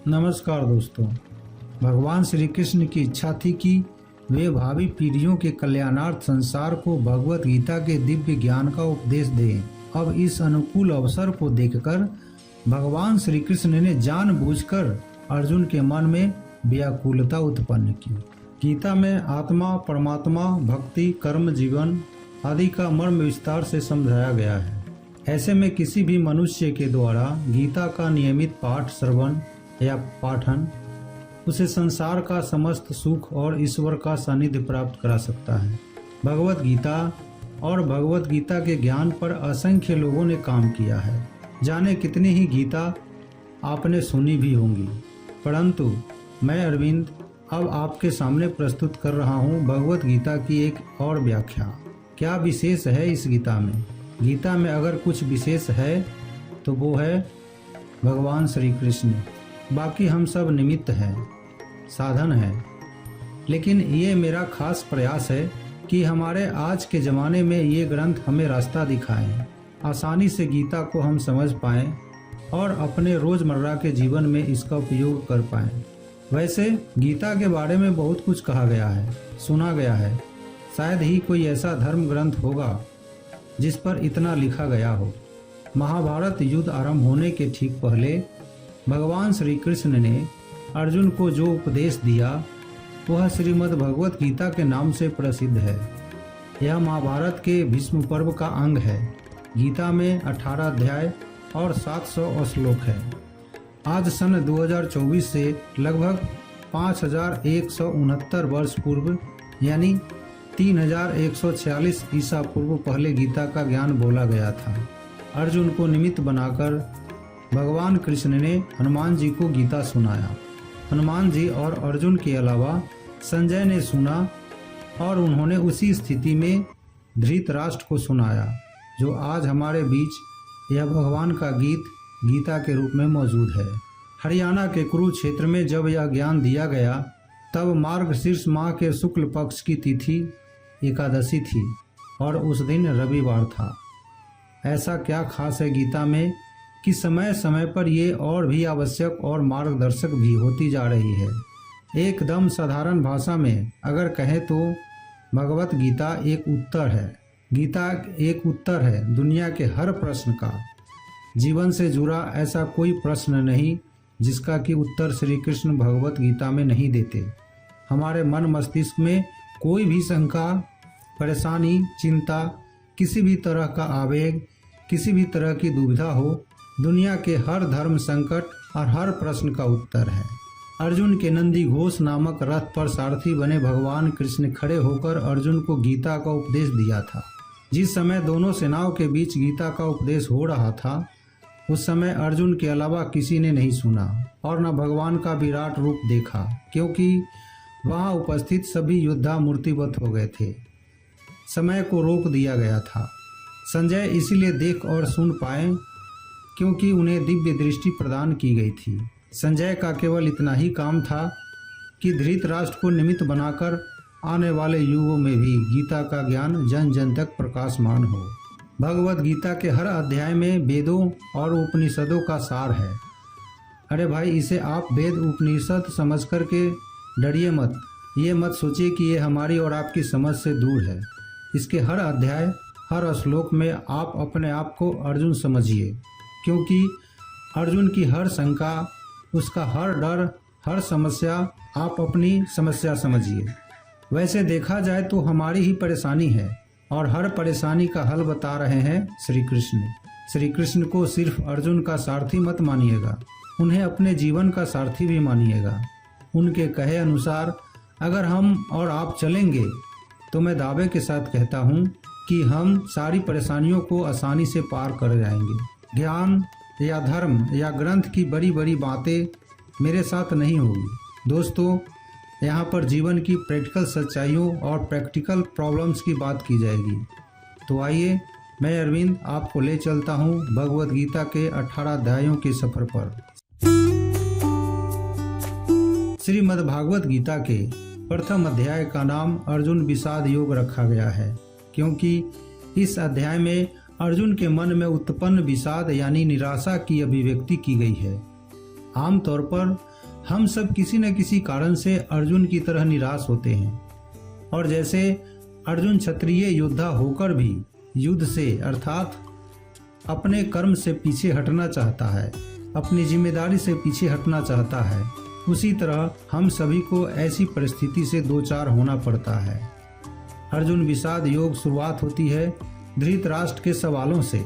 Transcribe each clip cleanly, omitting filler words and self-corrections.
नमस्कार दोस्तों। भगवान श्री कृष्ण की इच्छा थी कि वे भावी पीढ़ियों के कल्याणार्थ संसार को भगवत गीता के दिव्य ज्ञान का उपदेश दें। अब इस अनुकूल अवसर को देखकर भगवान श्री कृष्ण ने जानबूझकर अर्जुन के मन में व्याकुलता उत्पन्न की। गीता में आत्मा, परमात्मा, भक्ति, कर्म, जीवन आदि का मर्म विस्तार से समझाया गया है। ऐसे में किसी भी मनुष्य के द्वारा गीता का नियमित पाठ, श्रवण या पाठन उसे संसार का समस्त सुख और ईश्वर का सानिध्य प्राप्त करा सकता है। भगवत गीता और भगवत गीता के ज्ञान पर असंख्य लोगों ने काम किया है। जाने कितनी ही गीता आपने सुनी भी होंगी, परंतु मैं अरविंद अब आपके सामने प्रस्तुत कर रहा हूँ भगवत गीता की एक और व्याख्या। क्या विशेष है इस गीता में? गीता में अगर कुछ विशेष है तो वो है भगवान श्री कृष्ण। बाकी हम सब निमित्त हैं, साधन हैं। लेकिन ये मेरा खास प्रयास है कि हमारे आज के ज़माने में ये ग्रंथ हमें रास्ता दिखाएं, आसानी से गीता को हम समझ पाएं और अपने रोज़मर्रा के जीवन में इसका उपयोग कर पाएं। वैसे गीता के बारे में बहुत कुछ कहा गया है, सुना गया है। शायद ही कोई ऐसा धर्म ग्रंथ होगा जिस पर इतना लिखा गया हो। महाभारत युद्ध आरंभ होने के ठीक पहले भगवान श्री कृष्ण ने अर्जुन को जो उपदेश दिया वह श्रीमद् भगवत गीता के नाम से प्रसिद्ध है। यह महाभारत के भीष्म पर्व का अंग है। गीता में 18 अध्याय और 700 श्लोक है। आज सन 2024 से लगभग 5169 वर्ष पूर्व यानी 3146 ईसा पूर्व पहले गीता का ज्ञान बोला गया था। अर्जुन को निमित्त बनाकर भगवान कृष्ण ने हनुमान जी को गीता सुनाया। हनुमान जी और अर्जुन के अलावा संजय ने सुना और उन्होंने उसी स्थिति में धृतराष्ट्र को सुनाया, जो आज हमारे बीच यह भगवान का गीत गीता के रूप में मौजूद है। हरियाणा के कुरुक्षेत्र में जब यह ज्ञान दिया गया तब मार्गशीर्ष माह के शुक्ल पक्ष की तिथि एकादशी थी और उस दिन रविवार था। ऐसा क्या खास है गीता में कि समय समय पर ये और भी आवश्यक और मार्गदर्शक भी होती जा रही है। एकदम साधारण भाषा में अगर कहें तो भगवत गीता एक उत्तर है। गीता एक उत्तर है दुनिया के हर प्रश्न का। जीवन से जुड़ा ऐसा कोई प्रश्न नहीं जिसका कि उत्तर श्री कृष्ण भगवत गीता में नहीं देते। हमारे मन मस्तिष्क में कोई भी शंका, परेशानी, चिंता, किसी भी तरह का आवेग, किसी भी तरह की दुविधा हो, दुनिया के हर धर्म संकट और हर प्रश्न का उत्तर है। अर्जुन के नंदी घोष नामक रथ पर सारथी बने भगवान कृष्ण खड़े होकर अर्जुन को गीता का उपदेश दिया था। जिस समय दोनों सेनाओं के बीच गीता का उपदेश हो रहा था उस समय अर्जुन के अलावा किसी ने नहीं सुना और न भगवान का विराट रूप देखा, क्योंकि वहां उपस्थित सभी योद्धा मूर्तिवत हो गए थे। समय को रोक दिया गया था। संजय इसीलिए देख और सुन पाए क्योंकि उन्हें दिव्य दृष्टि प्रदान की गई थी। संजय का केवल इतना ही काम था कि धृतराष्ट्र को निमित्त बनाकर आने वाले युगों में भी गीता का ज्ञान जन जन तक प्रकाशमान हो। भगवत गीता के हर अध्याय में वेदों और उपनिषदों का सार है। अरे भाई, इसे आप वेद उपनिषद समझ कर के डरिए मत। ये मत सोचिए कि ये हमारी और आपकी समझ से दूर है। इसके हर अध्याय, हर श्लोक में आप अपने आप को अर्जुन समझिए, क्योंकि अर्जुन की हर शंका, उसका हर डर, हर समस्या आप अपनी समस्या समझिए। वैसे देखा जाए तो हमारी ही परेशानी है और हर परेशानी का हल बता रहे हैं श्री कृष्ण। श्री कृष्ण को सिर्फ अर्जुन का सारथी मत मानिएगा, उन्हें अपने जीवन का सारथी भी मानिएगा। उनके कहे अनुसार अगर हम और आप चलेंगे तो मैं दावे के साथ कहता हूँ कि हम सारी परेशानियों को आसानी से पार कर जाएंगे। ज्ञान या धर्म या ग्रंथ की बड़ी बड़ी बातें मेरे साथ नहीं होगी। दोस्तों, यहाँ पर जीवन की प्रैक्टिकल सच्चाइयों और प्रैक्टिकल प्रॉब्लम्स की बात की जाएगी। तो आइए, मैं अरविंद आपको ले चलता हूँ भगवत गीता के 18 अध्यायों के सफर पर। श्रीमद् भागवत गीता के प्रथम अध्याय का नाम अर्जुन विषाद योग रखा गया है, क्योंकि इस अध्याय में अर्जुन के मन में उत्पन्न विषाद यानी निराशा की अभिव्यक्ति की गई है। आमतौर पर हम सब किसी न किसी कारण से अर्जुन की तरह निराश होते हैं, और जैसे अर्जुन क्षत्रिय योद्धा होकर भी युद्ध से अर्थात अपने कर्म से पीछे हटना चाहता है, अपनी जिम्मेदारी से पीछे हटना चाहता है, उसी तरह हम सभी को ऐसी परिस्थिति से दो चार होना पड़ता है। अर्जुन विषाद योग शुरुआत होती है धृतराष्ट्र के सवालों से।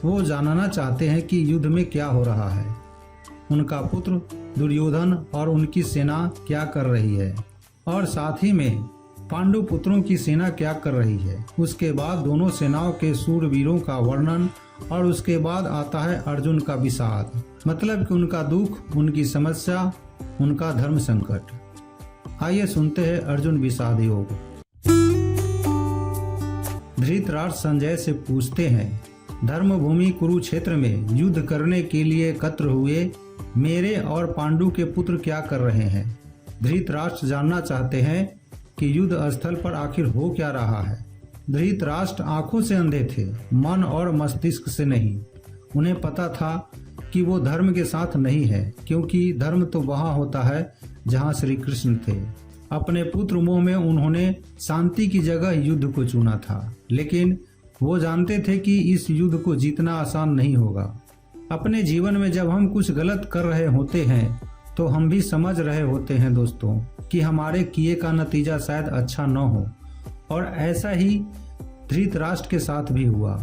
वो जानना चाहते हैं कि युद्ध में क्या हो रहा है, उनका पुत्र दुर्योधन और उनकी सेना क्या कर रही है, और साथ ही में पांडु पुत्रों की सेना क्या कर रही है। उसके बाद दोनों सेनाओं के सूरवीरों का वर्णन, और उसके बाद आता है अर्जुन का विषाद, मतलब कि उनका दुख, उनकी समस्या, उनका धर्म संकट। आइए सुनते हैं अर्जुन विषाद योग। धृतराष्ट्र संजय से पूछते हैं, धर्मभूमि कुरुक्षेत्र में युद्ध करने के लिए एकत्र हुए मेरे और पांडु के पुत्र क्या कर रहे हैं। धृतराष्ट्र जानना चाहते हैं कि युद्ध स्थल पर आखिर हो क्या रहा है। धृतराष्ट्र आंखों से अंधे थे, मन और मस्तिष्क से नहीं। उन्हें पता था कि वो धर्म के साथ नहीं है, क्योंकि धर्म तो वहां होता है जहां श्री कृष्ण थे। अपने पुत्र मोह में उन्होंने शांति की जगह युद्ध को चुना था, लेकिन वो जानते थे कि इस युद्ध को जीतना आसान नहीं होगा। अपने जीवन में जब हम कुछ गलत कर रहे होते हैं तो हम भी समझ रहे होते हैं दोस्तों कि हमारे किए का नतीजा शायद अच्छा न हो, और ऐसा ही धृतराष्ट्र के साथ भी हुआ।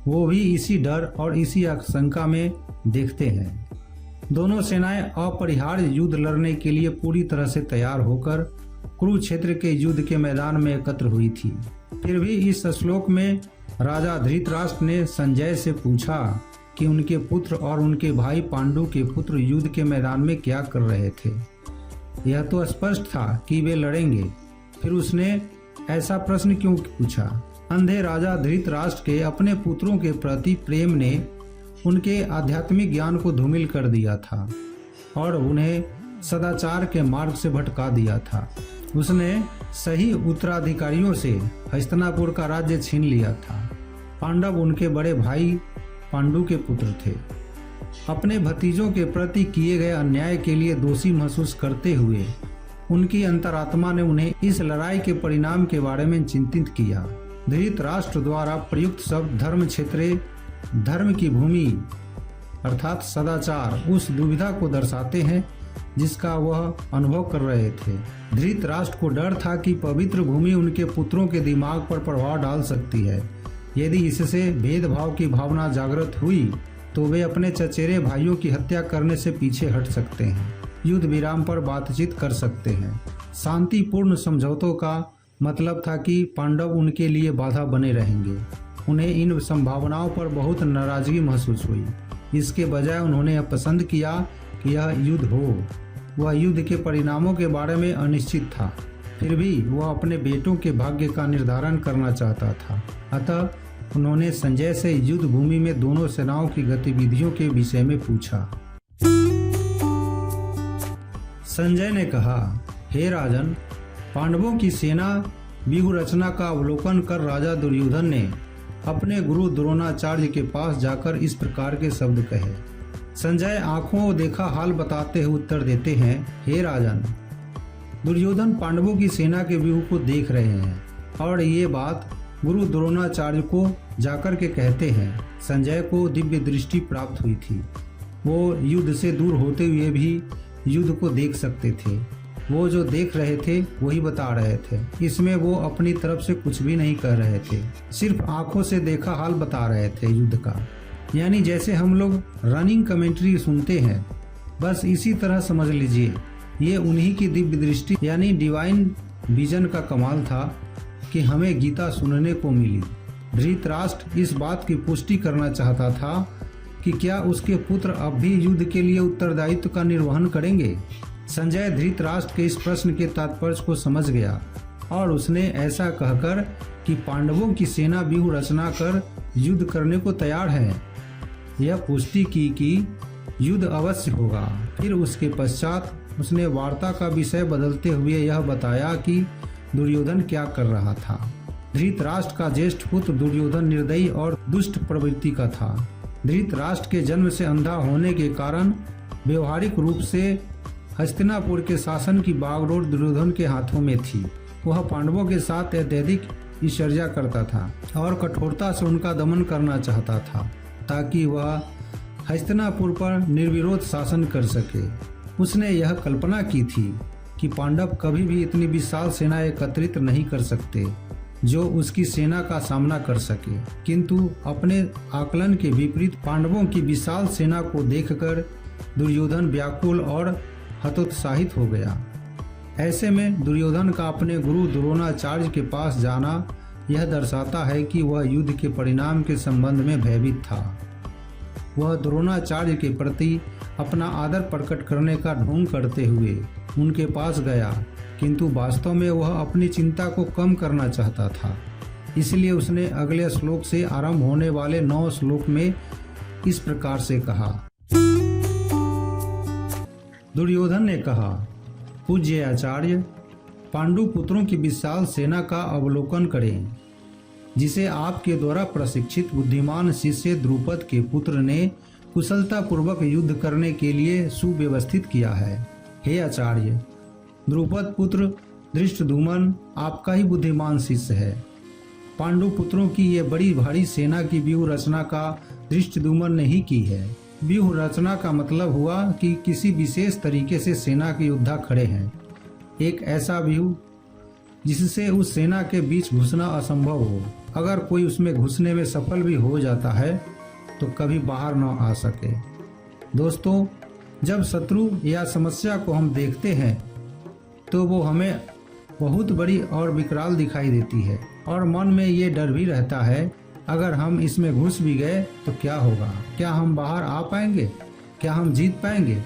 वो भी इसी डर और इसी आशंका में देखते हैं। दोनों सेनाएं अपरिहार्य युद्ध लड़ने के लिए पूरी तरह से तैयार होकर कुरुक्षेत्र के युद्ध के मैदान में एकत्र हुई थी। फिर भी इस श्लोक में राजा धृतराष्ट्र ने संजय से पूछा कि उनके पुत्र और उनके भाई पांडु के पुत्र युद्ध के मैदान में क्या कर रहे थे। यह तो स्पष्ट था कि वे लड़ेंगे, फिर उसने ऐसा प्रश्न क्यों पूछा। अंधे राजा धृतराष्ट्र के अपने पुत्रों के प्रति प्रेम ने उनके आध्यात्मिक ज्ञान को धूमिल कर दिया था और उन्हें सदाचार के मार्ग से भटका दिया था। उसने सही उत्तराधिकारियों से हस्तिनापुर का राज्य छीन लिया था। पांडव उनके बड़े भाई पांडु के पुत्र थे। अपने भतीजों के प्रति किए गए अन्याय के लिए दोषी महसूस करते हुए उनकी अंतरात्मा ने उन्हें इस लड़ाई के परिणाम के बारे में चिंतित किया। धृतराष्ट्र द्वारा प्रयुक्त शब्द धर्म क्षेत्रे, धर्म की भूमि अर्थात सदाचार, उस दुविधा को दर्शाते हैं जिसका वह अनुभव कर रहे थे। धृतराष्ट्र को डर था कि पवित्र भूमि उनके पुत्रों के दिमाग पर प्रभाव डाल सकती है। यदि इससे भेदभाव की भावना जागृत हुई तो वे अपने चचेरे भाइयों की हत्या करने से पीछे हट सकते हैं, युद्ध विराम पर बातचीत कर सकते हैं। शांतिपूर्ण समझौतों का मतलब था कि पांडव उनके लिए बाधा बने रहेंगे। उन्हें इन संभावनाओं पर बहुत नाराजगी महसूस हुई। इसके बजाय उन्होंने यह पसंद किया कि यह युद्ध हो। वह युद्ध के परिणामों के बारे में अनिश्चित था, फिर भी वह अपने बेटों के भाग्य का निर्धारण करना चाहता था। अतः उन्होंने संजय से युद्ध भूमि में दोनों सेनाओं की गतिविधियों के विषय में पूछा। संजय ने कहा, हे राजन, पांडवों की सेना व्यूह रचना का अवलोकन कर राजा दुर्योधन ने अपने गुरु द्रोणाचार्य के पास जाकर इस प्रकार के शब्द कहे। संजय आंखों देखा हाल बताते हुए उत्तर देते हैं, हे राजन, दुर्योधन पांडवों की सेना के व्यूह को देख रहे हैं और ये बात गुरु द्रोणाचार्य को जाकर के कहते हैं। संजय को दिव्य दृष्टि प्राप्त हुई थी। वो युद्ध से दूर होते हुए भी युद्ध को देख सकते थे। वो जो देख रहे थे वही बता रहे थे। इसमें वो अपनी तरफ से कुछ भी नहीं कह रहे थे, सिर्फ आंखों से देखा हाल बता रहे थे युद्ध का। यानी जैसे हम लोग रनिंग कमेंट्री सुनते हैं, बस इसी तरह समझ लीजिए। ये उन्हीं की दिव्य दृष्टि यानी डिवाइन विजन का कमाल था कि हमें गीता सुनने को मिली। धृतराष्ट्र इस बात की पुष्टि करना चाहता था कि क्या उसके पुत्र अब भी युद्ध के लिए उत्तरदायित्व का निर्वहन करेंगे। संजय धृतराष्ट्र के इस प्रश्न के तात्पर्य को समझ गया और उसने ऐसा कहकर कि पांडवों की सेना व्यूह रचना कर युद्ध करने को तैयार है, यह पुष्टि की कि युद्ध अवश्य होगा। फिर उसके पश्चात उसने वार्ता का विषय बदलते हुए यह बताया कि दुर्योधन क्या कर रहा था। धृतराष्ट्र का ज्येष्ठ पुत्र दुर्योधन निर्दयी और दुष्ट प्रवृत्ति का था। धृतराष्ट्र के जन्म से अंधा होने के कारण व्यवहारिक रूप से हस्तिनापुर के शासन की बागडोर दुर्योधन के हाथों में थी। वह पांडवों के साथ अत्यधिक ईर्ष्या करता था और कठोरता से उनका दमन करना चाहता था ताकि वह हस्तिनापुर पर निर्विरोध शासन कर सके। उसने यह कल्पना की थी कि पांडव कभी भी इतनी विशाल सेना एकत्रित नहीं कर सकते जो उसकी सेना का सामना कर सके, किंतु अपने आकलन के विपरीत पांडवों की विशाल सेना को देखकर दुर्योधन व्याकुल और हतोत्साहित हो गया। ऐसे में दुर्योधन का अपने गुरु द्रोणाचार्य के पास जाना यह दर्शाता है कि वह युद्ध के परिणाम के संबंध में भयभीत था। वह द्रोणाचार्य के प्रति अपना आदर प्रकट करने का ढोंग करते हुए उनके पास गया, किंतु वास्तव में वह अपनी चिंता को कम करना चाहता था। इसलिए उसने अगले श्लोक से आरंभ होने वाले 9 श्लोक में इस प्रकार से कहा। दुर्योधन ने कहा, पूज्य आचार्य, पांडु पुत्रों की विशाल सेना का अवलोकन करें, जिसे आपके द्वारा प्रशिक्षित बुद्धिमान शिष्य द्रुपद के पुत्र ने कुशलता पूर्वक युद्ध करने के लिए सुव्यवस्थित किया है। हे आचार्य, द्रुपद पुत्र धृष्टद्युम्न आपका ही बुद्धिमान शिष्य है। पांडु पुत्रों की ये बड़ी भारी सेना की व्यूह रचना का धृष्टद्युम्न ने ही की है। व्यूह रचना का मतलब हुआ कि किसी विशेष तरीके से सेना के योद्धा खड़े हैं, एक ऐसा व्यूह जिससे उस सेना के बीच घुसना असंभव हो। अगर कोई उसमें घुसने में सफल भी हो जाता है तो कभी बाहर न आ सके। दोस्तों, जब शत्रु या समस्या को हम देखते हैं तो वो हमें बहुत बड़ी और विकराल दिखाई देती है और मन में ये डर भी रहता है, अगर हम इसमें घुस भी गए तो क्या होगा? क्या हम बाहर आ पाएंगे? क्या हम जीत पाएंगे?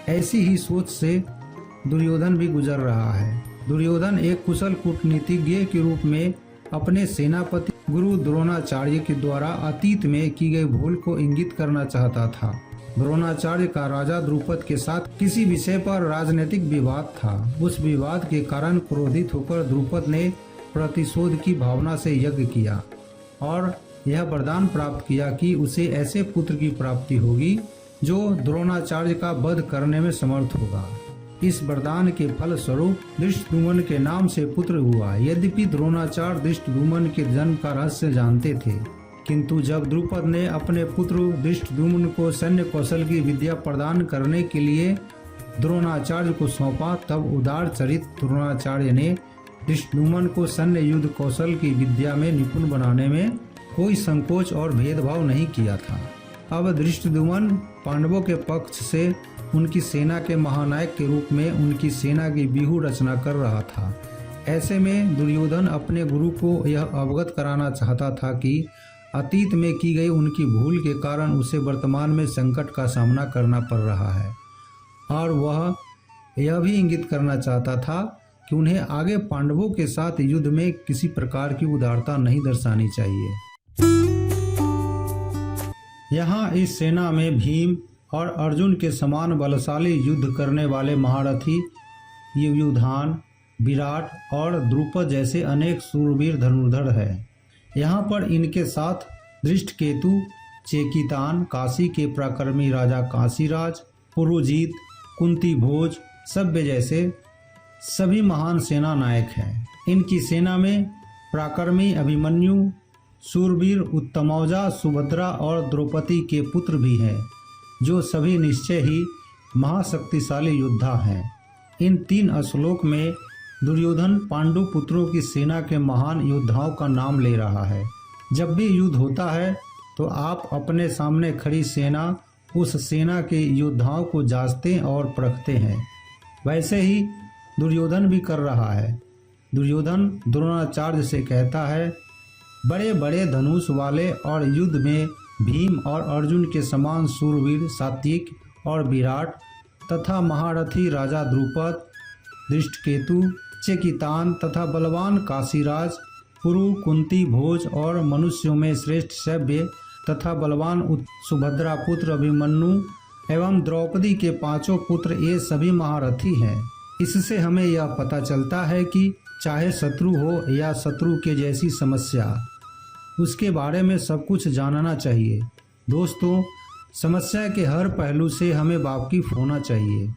ऐसी ही सोच से दुर्योधन भी गुजर रहा है। दुर्योधन एक कुशल कूटनीतिज्ञ के रूप में अपने सेनापति गुरु द्रोणाचार्य के द्वारा अतीत में की गई भूल को इंगित करना चाहता था। द्रोणाचार्य का राजा द्रुपद के साथ किसी विषय पर राजनीतिक विवाद था। उस विवाद के कारण क्रोधित होकर द्रुपद ने प्रतिशोध की भावना से यज्ञ किया और यह वरदान प्राप्त किया कि उसे ऐसे पुत्र की प्राप्ति होगी जो द्रोणाचार्य का वध करने में समर्थ होगा। इस वरदान के फल स्वरूप धृष्टद्युम्न के नाम से पुत्र हुआ। यद्यपि द्रोणाचार्य धृष्टद्युम्न के जन्म का रहस्य जानते थे, किंतु जब द्रुपद ने अपने पुत्र धृष्टद्युम्न को सैन्य कौशल की विद्या प्रदान करने के लिए द्रोणाचार्य को सौंपा, तब उदार चरित द्रोणाचार्य ने धृष्टद्युम्न को सैन्य युद्ध कौशल की विद्या में निपुण बनाने में कोई संकोच और भेदभाव नहीं किया था। अब धृष्टद्युम्न पांडवों के पक्ष से उनकी सेना के महानायक के रूप में उनकी सेना की व्यूह रचना कर रहा था। ऐसे में दुर्योधन अपने गुरु को यह अवगत कराना चाहता था कि अतीत में की गई उनकी भूल के कारण उसे वर्तमान में संकट का सामना करना पड़ रहा है, और वह यह भी इंगित करना चाहता था कि उन्हें आगे पांडवों के साथ युद्ध में किसी प्रकार की उदारता नहीं दर्शानी चाहिए। यहाँ इस सेना में भीम और अर्जुन के समान बलशाली युद्ध करने वाले महारथी युयुधान, विराट और द्रुपद जैसे अनेक शूरवीर धनुर्धर हैं। यहाँ पर इनके साथ धृष्टकेतु, चेकितान, काशी के पराक्रमी राजा काशीराज, पुरुजीत, कुंती भोज, सभ्य जैसे सभी महान सेना नायक हैं। इनकी सेना में पराक्रमी अभिमन्यु, शूरवीर उत्तमौजा, सुभद्रा और द्रौपदी के पुत्र भी हैं, जो सभी निश्चय ही महाशक्तिशाली योद्धा हैं। इन 3 श्लोक में दुर्योधन पांडु पुत्रों की सेना के महान योद्धाओं का नाम ले रहा है। जब भी युद्ध होता है तो आप अपने सामने खड़ी सेना, उस सेना के योद्धाओं को जांचते और परखते हैं। वैसे ही दुर्योधन भी कर रहा है। दुर्योधन द्रोणाचार्य से कहता है, बड़े बड़े धनुष वाले और युद्ध में भीम और अर्जुन के समान शूरवीर सात्विक और विराट तथा महारथी राजा द्रुपद, धृष्टकेतु, चेकितान तथा बलवान काशीराज, पुरु, कुंती भोज और मनुष्यों में श्रेष्ठ सभ्य तथा बलवान सुभद्रा पुत्र अभिमन्यु एवं द्रौपदी के 5 पुत्र, ये सभी महारथी हैं। इससे हमें यह पता चलता है कि चाहे शत्रु हो या शत्रु के जैसी समस्या, उसके बारे में सब कुछ जानना चाहिए। दोस्तों, समस्या के हर पहलू से हमें वाकिफ होना चाहिए।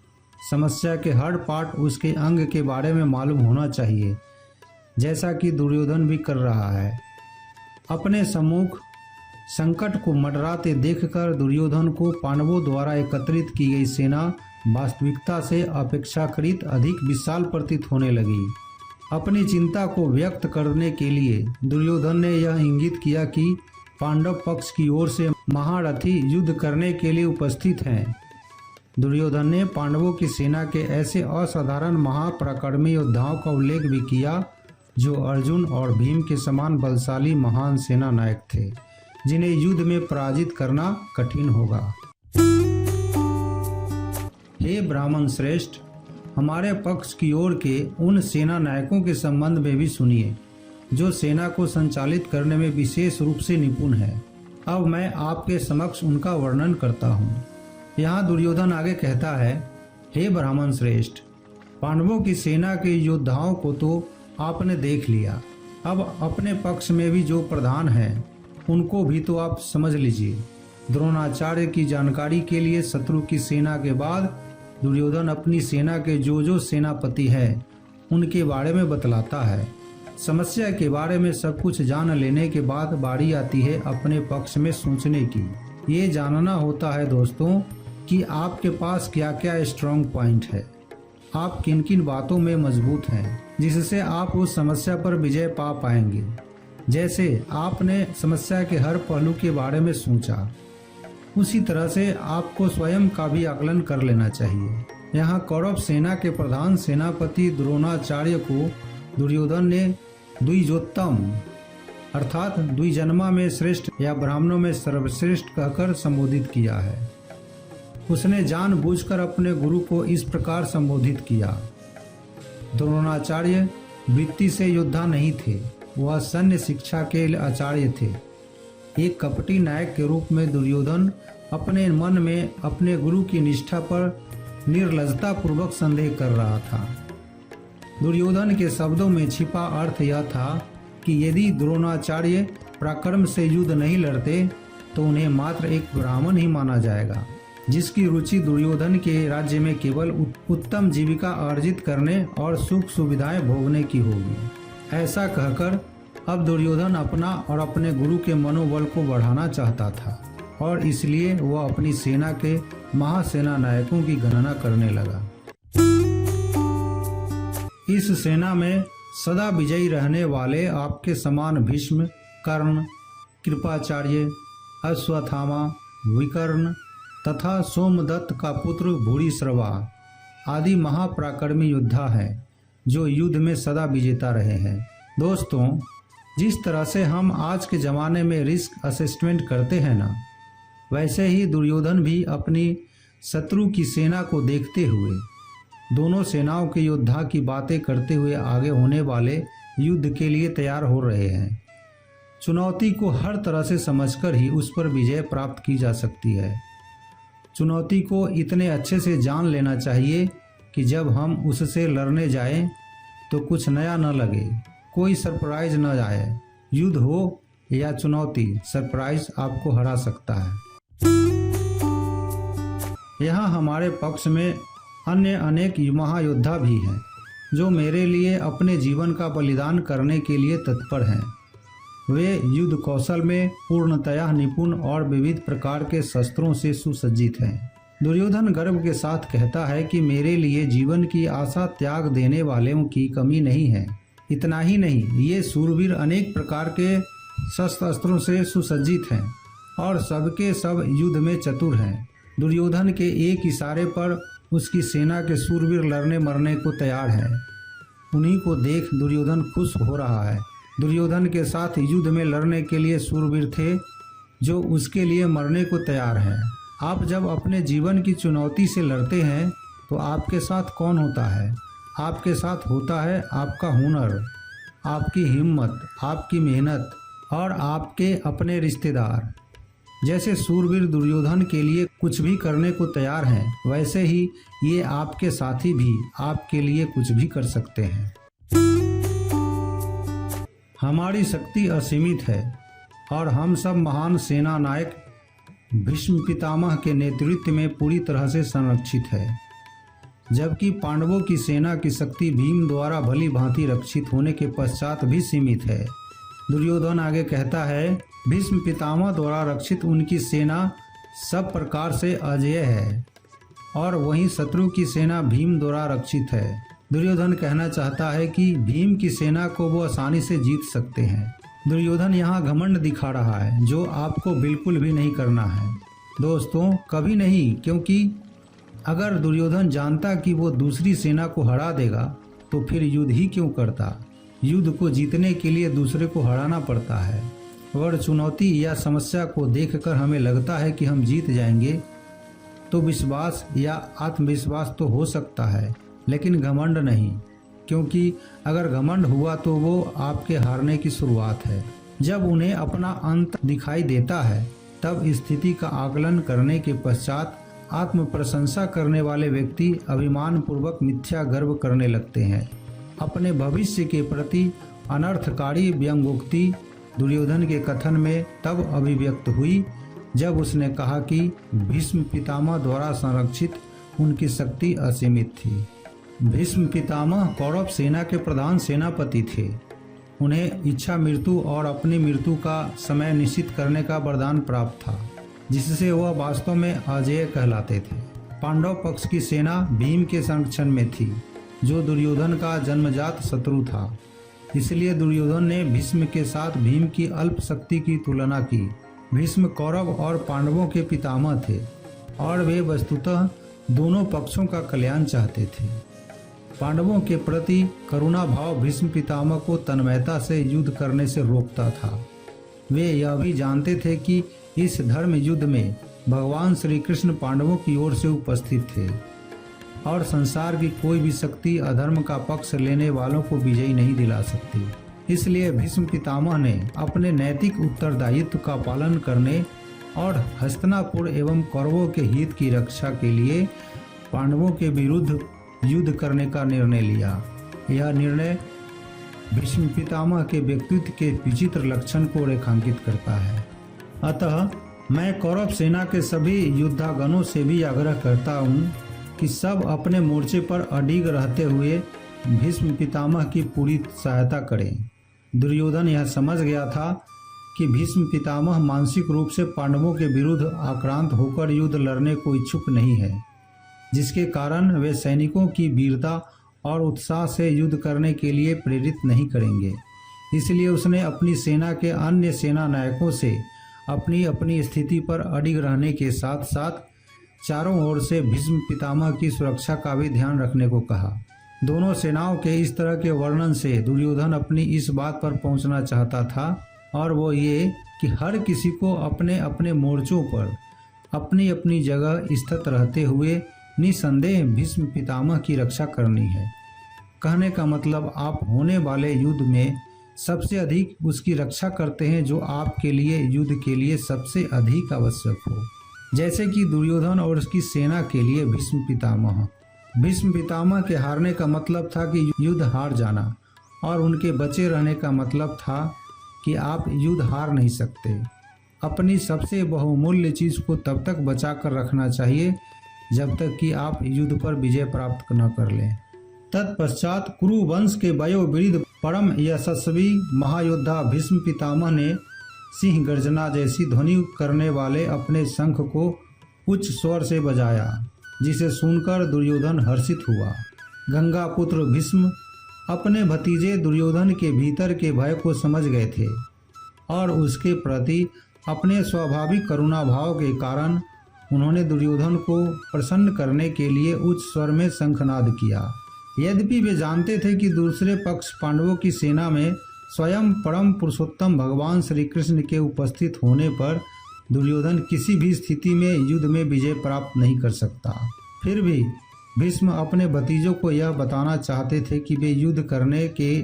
समस्या के हर पार्ट उसके अंग के बारे में मालूम होना चाहिए, जैसा कि दुर्योधन भी कर रहा है। अपने सम्मुख संकट को मंडराते देखकर दुर्योधन को पांडवों द्वारा एकत्रित की गई सेना वास्तविकता से अपेक्षाकृत अधिक विशाल प्रतीत होने लगी। अपनी चिंता को व्यक्त करने के लिए दुर्योधन ने यह इंगित किया कि पांडव पक्ष की ओर से महारथी युद्ध करने के लिए उपस्थित हैं। दुर्योधन ने पांडवों की सेना के ऐसे असाधारण महापराक्रमी योद्धाओं का उल्लेख भी किया जो अर्जुन और भीम के समान बलशाली महान सेना नायक थे, जिन्हें युद्ध में पराजित करना कठिन होगा। हे ब्राह्मण श्रेष्ठ, हमारे पक्ष की ओर के उन सेना नायकों के संबंध में भी सुनिए जो सेना को संचालित करने में विशेष रूप से निपुण है। अब मैं आपके समक्ष उनका वर्णन करता हूँ। यहाँ दुर्योधन आगे कहता है, हे ब्राह्मण श्रेष्ठ, पांडवों की सेना के योद्धाओं को तो आपने देख लिया, अब अपने पक्ष में भी जो प्रधान हैं उनको भी तो आप समझ लीजिए। द्रोणाचार्य की जानकारी के लिए शत्रु की सेना के बाद दुर्योधन अपनी सेना के जो सेनापति हैं उनके बारे में बतलाता है। समस्या के बारे में सब कुछ जान लेने के बाद बारी आती है अपने पक्ष में सोचने की। ये जानना होता है दोस्तों कि आपके पास क्या क्या स्ट्रॉन्ग पॉइंट है, आप किन किन बातों में मजबूत हैं जिससे आप उस समस्या पर विजय पा पाएंगे। जैसे आपने समस्या के हर पहलू के बारे में सोचा, उसी तरह से आपको स्वयं का भी आकलन कर लेना चाहिए। यहाँ कौरव सेना के प्रधान सेनापति द्रोणाचार्य को दुर्योधन ने द्विजोत्तम अर्थात द्विजन्मा में श्रेष्ठ या ब्राह्मणों में सर्वश्रेष्ठ कहकर संबोधित किया है। उसने जानबूझकर अपने गुरु को इस प्रकार संबोधित किया। द्रोणाचार्य वृत्ति से योद्धा नहीं थे, वह सैन्य शिक्षा के आचार्य थे। एक कपटी नायक के रूप में दुर्योधन अपने मन में अपने गुरु की निष्ठा पर निर्लज्जता पूर्वक संदेह कर रहा था। दुर्योधन के शब्दों में छिपा अर्थ यह था कि यदि द्रोणाचार्य पराक्रम से युद्ध नहीं लड़ते तो उन्हें मात्र एक ब्राह्मण ही माना जाएगा, जिसकी रुचि दुर्योधन के राज्य में केवल उत्तम जीविका अर्जित करने और सुख सुविधाएं भोगने की होगी। ऐसा कहकर अब दुर्योधन अपना और अपने गुरु के मनोबल को बढ़ाना चाहता था और इसलिए वह अपनी सेना के महासेना नायकों की गणना करने लगा। इस सेना में सदा विजयी रहने वाले आपके समान भीष्म, कर्ण, कृपाचार्य, अश्वत्थामा, विकर्ण तथा सोमदत्त का पुत्र भूरिश्रवा आदि महापराक्रमी योद्धा हैं जो युद्ध में सदा विजेता रहे हैं। दोस्तों, जिस तरह से हम आज के ज़माने में रिस्क असेसमेंट करते हैं ना, वैसे ही दुर्योधन भी अपनी शत्रु की सेना को देखते हुए दोनों सेनाओं के योद्धा की बातें करते हुए आगे होने वाले युद्ध के लिए तैयार हो रहे हैं। चुनौती को हर तरह से समझकर ही उस पर विजय प्राप्त की जा सकती है। चुनौती को इतने अच्छे से जान लेना चाहिए कि जब हम उससे लड़ने जाएं तो कुछ नया न लगे, कोई सरप्राइज न आए। युद्ध हो या चुनौती, सरप्राइज आपको हरा सकता है। यहाँ हमारे पक्ष में अन्य अनेक महायोद्धा भी हैं जो मेरे लिए अपने जीवन का बलिदान करने के लिए तत्पर हैं। वे युद्ध कौशल में पूर्णतया निपुण और विविध प्रकार के शस्त्रों से सुसज्जित हैं। दुर्योधन गर्व के साथ कहता है कि मेरे लिए जीवन की आशा त्याग देने वालों की कमी नहीं है। इतना ही नहीं, ये शूरवीर अनेक प्रकार के शस्त्र अस्त्रों से सुसज्जित हैं और सबके सब युद्ध में चतुर हैं। दुर्योधन के एक इशारे पर उसकी सेना के शूरवीर लड़ने मरने को तैयार हैं। उन्हीं को देख दुर्योधन खुश हो रहा है। दुर्योधन के साथ युद्ध में लड़ने के लिए शूरवीर थे जो उसके लिए मरने को तैयार हैं। आप जब अपने जीवन की चुनौती से लड़ते हैं तो आपके साथ कौन होता है? आपके साथ होता है आपका हुनर, आपकी हिम्मत, आपकी मेहनत और आपके अपने रिश्तेदार। जैसे शूरवीर दुर्योधन के लिए कुछ भी करने को तैयार हैं, वैसे ही ये आपके साथी भी आपके लिए कुछ भी कर सकते हैं। हमारी शक्ति असीमित है और हम सब महान सेना नायक भीष्म पितामह के नेतृत्व में पूरी तरह से संरक्षित है। जबकि पांडवों की सेना की शक्ति भीम द्वारा भली भांति रक्षित होने के पश्चात भी सीमित है। दुर्योधन आगे कहता है, भीष्म पितामह द्वारा रक्षित उनकी सेना सब प्रकार से अजेय है और वहीं शत्रु की सेना भीम द्वारा रक्षित है। दुर्योधन कहना चाहता है कि भीम की सेना को वो आसानी से जीत सकते हैं। दुर्योधन यहाँ घमंड दिखा रहा है जो आपको बिल्कुल भी नहीं करना है दोस्तों, कभी नहीं, क्योंकि अगर दुर्योधन जानता कि वो दूसरी सेना को हरा देगा तो फिर युद्ध ही क्यों करता। युद्ध को जीतने के लिए दूसरे को हराना पड़ता है। अगर चुनौती या समस्या को देखकर हमें लगता है कि हम जीत जाएंगे तो विश्वास या आत्मविश्वास तो हो सकता है, लेकिन घमंड नहीं, क्योंकि अगर घमंड हुआ तो वो आपके हारने की शुरुआत है। जब उन्हें अपना अंत दिखाई देता है तब स्थिति का आकलन करने के पश्चात आत्म प्रशंसा करने वाले व्यक्ति अभिमान पूर्वक मिथ्या गर्व करने लगते हैं। अपने भविष्य के प्रति अनर्थकारी व्यंग्योक्ति दुर्योधन के कथन में तब अभिव्यक्त हुई जब उसने कहा कि भीष्म पितामह द्वारा संरक्षित उनकी शक्ति असीमित थी। भीष्म पितामह कौरव सेना के प्रधान सेनापति थे। उन्हें इच्छा मृत्यु और अपनी मृत्यु का समय निश्चित करने का वरदान प्राप्त था, जिससे वह वास्तव में अजेय कहलाते थे। पांडव पक्ष की सेना भीम के संरक्षण में थी, जो दुर्योधन का जन्मजात शत्रु था। इसलिए दुर्योधन ने भीष्म के साथ भीम की अल्प शक्ति की तुलना की। भीष्म कौरव और पांडवों के पितामह थे और वे वस्तुतः दोनों पक्षों का कल्याण चाहते थे। पांडवों के प्रति करुणा भाव भीष्म पितामह को तन्मयता से युद्ध करने से रोकता था। वे यह भी जानते थे कि इस धर्म युद्ध में भगवान श्री कृष्ण पांडवों की ओर से उपस्थित थे और संसार की कोई भी शक्ति अधर्म का पक्ष लेने वालों को विजयी नहीं दिला सकती। इसलिए भीष्म पितामह ने अपने नैतिक उत्तरदायित्व का पालन करने और हस्तिनापुर एवं कौरवों के हित की रक्षा के लिए पांडवों के विरुद्ध युद्ध करने का निर्णय लिया। यह निर्णय भीष्म पितामह के व्यक्तित्व के विचित्र लक्षण को रेखांकित करता है। अतः मैं कौरव सेना के सभी युद्धागणों से भी आग्रह करता हूँ कि सब अपने मोर्चे पर अडिग रहते हुए भीष्म पितामह की पूरी सहायता करें। दुर्योधन यह समझ गया था कि भीष्म पितामह मानसिक रूप से पांडवों के विरुद्ध आक्रांत होकर युद्ध लड़ने को इच्छुक नहीं है, जिसके कारण वे सैनिकों की वीरता और उत्साह से युद्ध करने के लिए प्रेरित नहीं करेंगे। इसलिए उसने अपनी सेना के अन्य सेना नायकों से अपनी अपनी स्थिति पर अडिग रहने के साथ साथ चारों ओर से भीष्म पितामह की सुरक्षा का भी ध्यान रखने को कहा। दोनों सेनाओं के इस तरह के वर्णन से दुर्योधन अपनी इस बात पर पहुंचना चाहता था, और वो ये कि हर किसी को अपने अपने मोर्चों पर अपनी अपनी जगह स्थित रहते हुए निसंदेह भीष्म पितामह की रक्षा करनी है। कहने का मतलब, आप होने वाले युद्ध में सबसे अधिक उसकी रक्षा करते हैं जो आपके लिए युद्ध के लिए सबसे अधिक आवश्यक हो, जैसे कि दुर्योधन और उसकी सेना के लिए भीष्म पितामह। भीष्म पितामह के हारने का मतलब था कि युद्ध हार जाना, और उनके बचे रहने का मतलब था कि आप युद्ध हार नहीं सकते। अपनी सबसे बहुमूल्य चीज को तब तक बचा कर रखना चाहिए जब तक कि आप युद्ध पर विजय प्राप्त न कर लें। तत्पश्चात कुरु वंश के वयोवृद्ध परम यशस्वी महायोद्धा भीष्म पितामह ने सिंह गर्जना जैसी ध्वनि करने वाले अपने शंख को उच्च स्वर से बजाया, जिसे सुनकर दुर्योधन हर्षित हुआ। गंगा पुत्र भीष्म अपने भतीजे दुर्योधन के भीतर के भय को समझ गए थे और उसके प्रति अपने स्वाभाविक करुणा भाव के कारण उन्होंने दुर्योधन को प्रसन्न करने के लिए उच्च स्वर में शंखनाद किया। यद्यपि वे जानते थे कि दूसरे पक्ष पांडवों की सेना में स्वयं परम पुरुषोत्तम भगवान श्री कृष्ण के उपस्थित होने पर दुर्योधन किसी भी स्थिति में युद्ध में विजय प्राप्त नहीं कर सकता, फिर भी भीष्म अपने भतीजों को यह बताना चाहते थे कि वे युद्ध करने के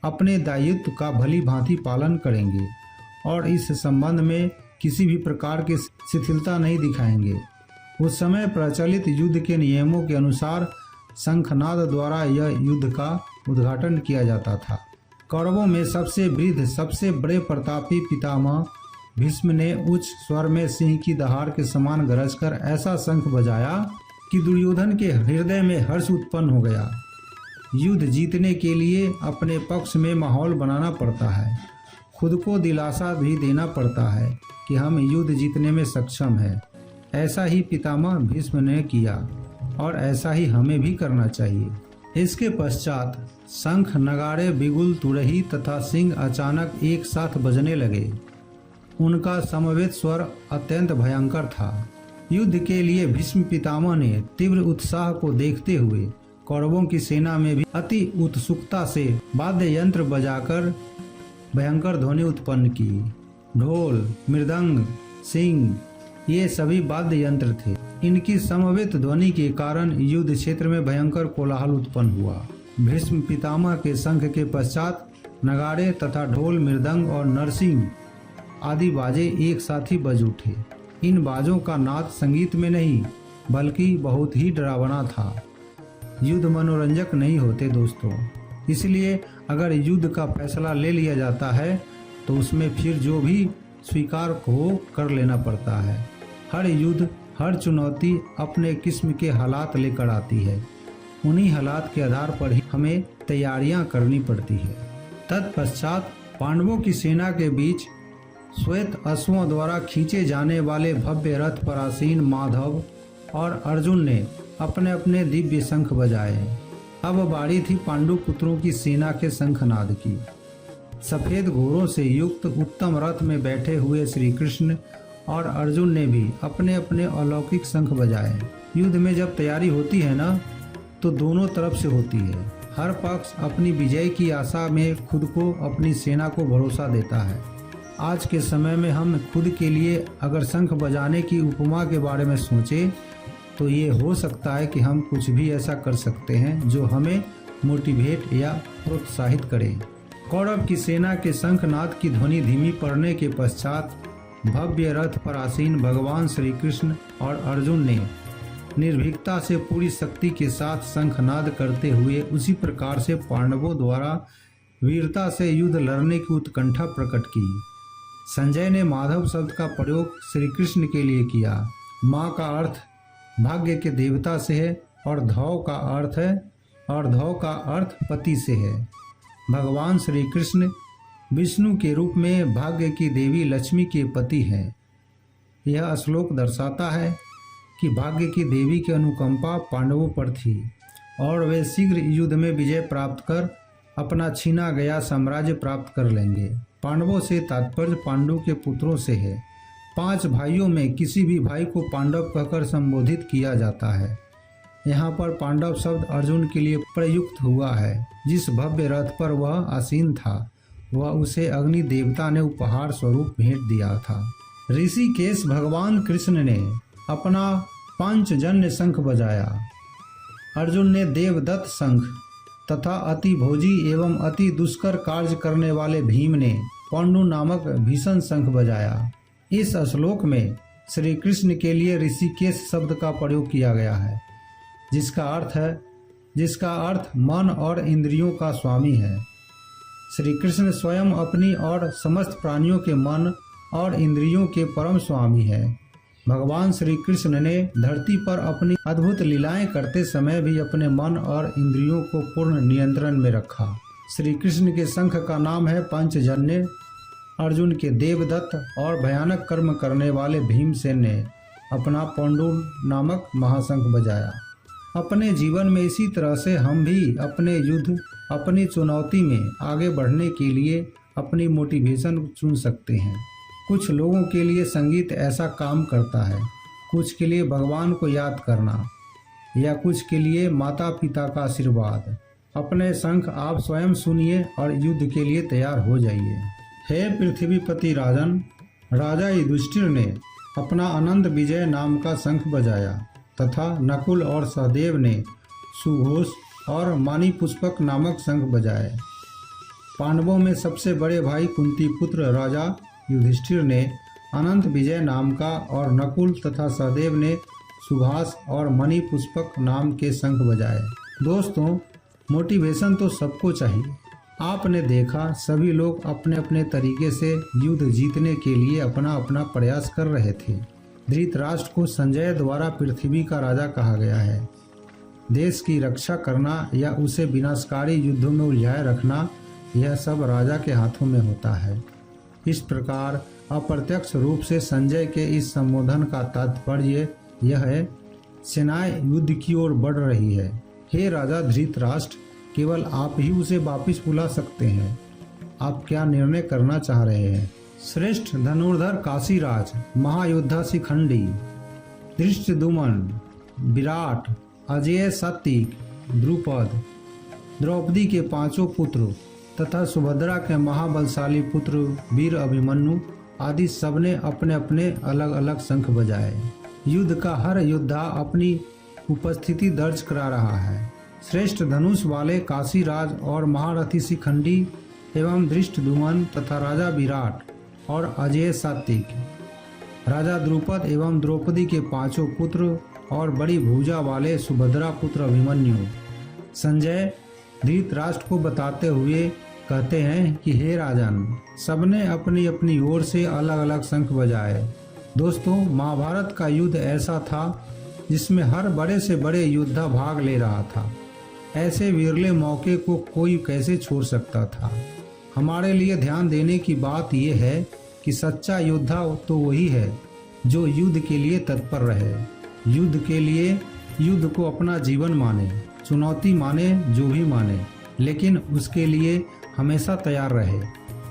अपने दायित्व का भली भांति पालन करेंगे और इस संबंध में किसी भी प्रकार की शिथिलता नहीं दिखाएंगे। उस समय प्रचलित युद्ध के नियमों के अनुसार शंखनाद द्वारा यह युद्ध का उद्घाटन किया जाता था। कौरवों में सबसे वृद्ध, सबसे बड़े प्रतापी पितामह भीष्म ने उच्च स्वर में सिंह की दहाड़ के समान गरजकर ऐसा शंख बजाया कि दुर्योधन के हृदय में हर्ष उत्पन्न हो गया। युद्ध जीतने के लिए अपने पक्ष में माहौल बनाना पड़ता है, खुद को दिलासा भी देना पड़ता है कि हम युद्ध जीतने में सक्षम हैं। ऐसा ही पितामह भीष्म ने किया और ऐसा ही हमें भी करना चाहिए। इसके पश्चात शंख, नगाड़े, बिगुल, तुरही तथा सिंह अचानक एक साथ बजने लगे। उनका समवेत स्वर अत्यंत भयंकर था। युद्ध के लिए भीष्म पितामह ने तीव्र उत्साह को देखते हुए कौरवों की सेना में भी अति उत्सुकता से वाद्य यंत्र बजाकर भयंकर ध्वनि उत्पन्न की। ढोल, मृदंग, सिंह ये सभी वाद्य यंत्र थे। इनकी समवेत ध्वनि के कारण युद्ध क्षेत्र में भयंकर कोलाहल उत्पन्न हुआ। भीष्म पितामह के शंख के पश्चात नगाड़े तथा ढोल, मृदंग और नरसिंह आदि बाजे एक साथ ही बज उठे। इन बाजों का नाद संगीत में नहीं बल्कि बहुत ही डरावना था। युद्ध मनोरंजक नहीं होते दोस्तों, इसलिए अगर युद्ध का फैसला ले लिया जाता है तो उसमें फिर जो भी स्वीकार हो कर लेना पड़ता है। हर युद्ध, हर चुनौती अपने किस्म के हालात लेकर आती है। उन्हीं हालात के आधार पर ही हमें तैयारियां करनी पड़ती है। तत्पश्चात पांडवों की सेना के बीच श्वेत अश्वों द्वारा खींचे जाने वाले भव्य रथ पर आसीन माधव और अर्जुन ने अपने अपने दिव्य शंख बजाए। अब बारी थी पांडु पुत्रों की सेना के शंखनाद की। सफेद घोड़ों से युक्त उत्तम रथ में बैठे हुए श्री कृष्ण और अर्जुन ने भी अपने अपने अलौकिक शंख बजाए। युद्ध में जब तैयारी होती है ना तो दोनों तरफ से होती है। हर पक्ष अपनी विजय की आशा में खुद को, अपनी सेना को भरोसा देता है। आज के समय में हम खुद के लिए अगर शंख बजाने की उपमा के बारे में सोचें तो ये हो सकता है कि हम कुछ भी ऐसा कर सकते हैं जो हमें मोटिवेट या प्रोत्साहित करे। कौरव की सेना के शंखनाद की ध्वनि धीमी पड़ने के पश्चात भव्य रथ पर आसीन भगवान श्री कृष्ण और अर्जुन ने निर्भीकता से पूरी शक्ति के साथ शंखनाद करते हुए उसी प्रकार से पांडवों द्वारा वीरता से युद्ध लड़ने की उत्कंठा प्रकट की। संजय ने माधव शब्द का प्रयोग श्री कृष्ण के लिए किया। माँ का अर्थ भाग्य के देवता से है और धौ का अर्थ पति से है। भगवान श्री कृष्ण विष्णु के रूप में भाग्य की देवी लक्ष्मी के पति हैं। यह श्लोक दर्शाता है कि भाग्य की देवी की अनुकंपा पांडवों पर थी और वे शीघ्र युद्ध में विजय प्राप्त कर अपना छीना गया साम्राज्य प्राप्त कर लेंगे। पांडवों से तात्पर्य पांडु के पुत्रों से है। 5 भाइयों में किसी भी भाई को पांडव कहकर संबोधित किया जाता है। यहाँ पर पांडव शब्द अर्जुन के लिए प्रयुक्त हुआ है। जिस भव्य रथ पर वह आसीन था वह उसे अग्नि देवता ने उपहार स्वरूप भेंट दिया था। ऋषिकेश भगवान कृष्ण ने अपना पांचजन्य शंख बजाया। अर्जुन ने देवदत्त शंख तथा अति भोजी एवं अति दुष्कर कार्य करने वाले भीम ने पांडु नामक भीषण शंख बजाया। इस श्लोक में श्री कृष्ण के लिए ऋषिकेश शब्द का प्रयोग किया गया है, जिसका अर्थ मन और इंद्रियों का स्वामी है। श्री कृष्ण स्वयं अपनी और समस्त प्राणियों के मन और इंद्रियों के परम स्वामी है। भगवान श्री कृष्ण ने धरती पर अपनी अद्भुत लीलाएं करते समय भी अपने मन और इंद्रियों को पूर्ण नियंत्रण में रखा। श्री कृष्ण के शंख का नाम है पंचजन्य। अर्जुन के देवदत्त और भयानक कर्म करने वाले भीमसेन ने अपना पांडु नामक महाशंख बजाया। अपने जीवन में इसी तरह से हम भी अपने युद्ध, अपनी चुनौती में आगे बढ़ने के लिए अपनी मोटिवेशन चुन सकते हैं। कुछ लोगों के लिए संगीत ऐसा काम करता है, कुछ के लिए भगवान को याद करना या कुछ के लिए माता पिता का आशीर्वाद। अपने शंख आप स्वयं सुनिए और युद्ध के लिए तैयार हो जाइए। हे पृथ्वीपति राजन, राजा युधिष्ठिर ने अपना आनंद विजय नाम का शंख बजाया तथा नकुल और सहदेव ने सुघोष और मानी पुष्पक नामक शंख बजाए। पांडवों में सबसे बड़े भाई कुंती पुत्र राजा युधिष्ठिर ने अनंत विजय नाम का और नकुल तथा सहदेव ने सुभाष और मणि पुष्पक नाम के शंख बजाए। दोस्तों, मोटिवेशन तो सबको चाहिए। आपने देखा सभी लोग अपने अपने तरीके से युद्ध जीतने के लिए अपना अपना प्रयास कर रहे थे। धृतराष्ट्र को संजय द्वारा पृथ्वी का राजा कहा गया है। देश की रक्षा करना या उसे विनाशकारी युद्धों में उलझाए रखना, यह सब राजा के हाथों में होता है। इस प्रकार अप्रत्यक्ष रूप से संजय के इस संबोधन का तात्पर्य यह है, सेनाएं युद्ध की ओर बढ़ रही है। हे राजा धृतराष्ट्र, केवल आप ही उसे वापस बुला सकते हैं। आप क्या निर्णय करना चाह रहे हैं? श्रेष्ठ धनुर्धर काशीराज, महायोद्धा शिखंडी, धृष्टद्युम्न, विराट, अजेय, सात्विक, द्रुपद, द्रौपदी के 5 पुत्र तथा सुभद्रा के महाबलशाली पुत्र वीर अभिमन्यु आदि सबने अपने अपने अलग अलग शंख बजाए। युद्ध का हर योद्धा अपनी उपस्थिति दर्ज करा रहा है। श्रेष्ठ धनुष वाले काशीराज और महारथी शिखंडी एवं धृष्टद्युम्न तथा राजा विराट और अजेय, सात्विक, राजा द्रुपद एवं द्रौपदी के 5 पुत्र और बड़ी भुजा वाले सुभद्रा पुत्र अभिमन्यु संजय धृतराष्ट्र को बताते हुए कहते हैं कि हे राजन, सबने अपनी अपनी ओर से अलग अलग शंख बजाए। दोस्तों, महाभारत का युद्ध ऐसा था जिसमें हर बड़े से बड़े योद्धा भाग ले रहा था। ऐसे विरले मौके को कोई कैसे छोड़ सकता था। हमारे लिए ध्यान देने की बात यह है कि सच्चा योद्धा तो वही है जो युद्ध के लिए तत्पर रहे, युद्ध के लिए, युद्ध को अपना जीवन माने, चुनौती माने, जो भी माने, लेकिन उसके लिए हमेशा तैयार रहे।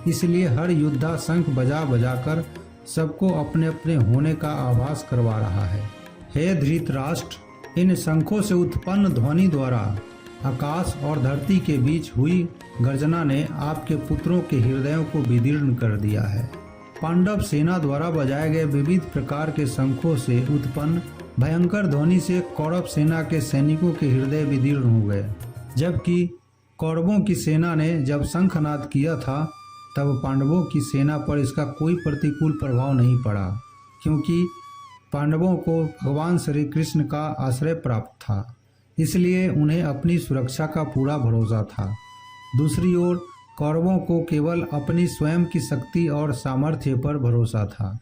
इसलिए हर योद्धा शंख बजा बजाकर सबको अपने अपने होने का आभास करवा रहा है। हे धृतराष्ट्र, इन शंखों से उत्पन्न ध्वनि द्वारा आकाश और धरती के बीच हुई गर्जना ने आपके पुत्रों के हृदयों को विदीर्ण कर दिया है। पांडव सेना द्वारा बजाए गए विविध प्रकार के शंखों से उत्पन्न भयंकर ध्वनि से कौरव सेना के सैनिकों के हृदय विदीर्ण हो गए। जबकि कौरवों की सेना ने जब शंखनाद किया था तब पांडवों की सेना पर इसका कोई प्रतिकूल प्रभाव नहीं पड़ा, क्योंकि पांडवों को भगवान श्री कृष्ण का आश्रय प्राप्त था, इसलिए उन्हें अपनी सुरक्षा का पूरा भरोसा था। दूसरी ओर कौरवों को केवल अपनी स्वयं की शक्ति और सामर्थ्य पर भरोसा था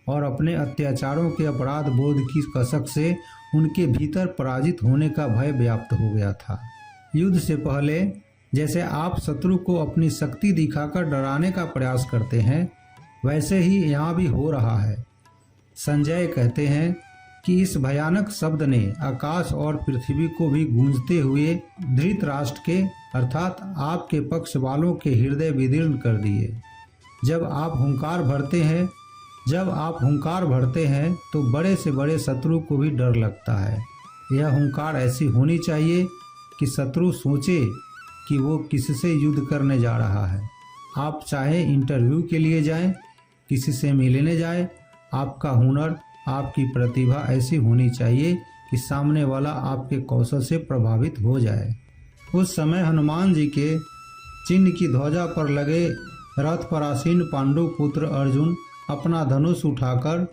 और अपने अत्याचारों के अपराध बोध की कसक से उनके भीतर पराजित होने का भय व्याप्त हो गया था। युद्ध से पहले जैसे आप शत्रु को अपनी शक्ति दिखाकर डराने का प्रयास करते हैं, वैसे ही यहाँ भी हो रहा है। संजय कहते हैं कि इस भयानक शब्द ने आकाश और पृथ्वी को भी गूंजते हुए धृतराष्ट्र के अर्थात आपके पक्ष वालों के हृदय विदीर्ण कर दिए। जब आप हुंकार भरते हैं तो बड़े से बड़े शत्रु को भी डर लगता है। यह हुंकार ऐसी होनी चाहिए कि शत्रु सोचे कि वो किससे युद्ध करने जा रहा है। आप चाहे इंटरव्यू के लिए जाएं, किसी से मिलने जाएं, आपका हुनर, आपकी प्रतिभा ऐसी होनी चाहिए कि सामने वाला आपके कौशल से प्रभावित हो जाए। उस समय हनुमान जी के चिन्ह की ध्वजा पर लगे रथ पर आसीन पांडु पुत्र अर्जुन अपना धनुष उठाकर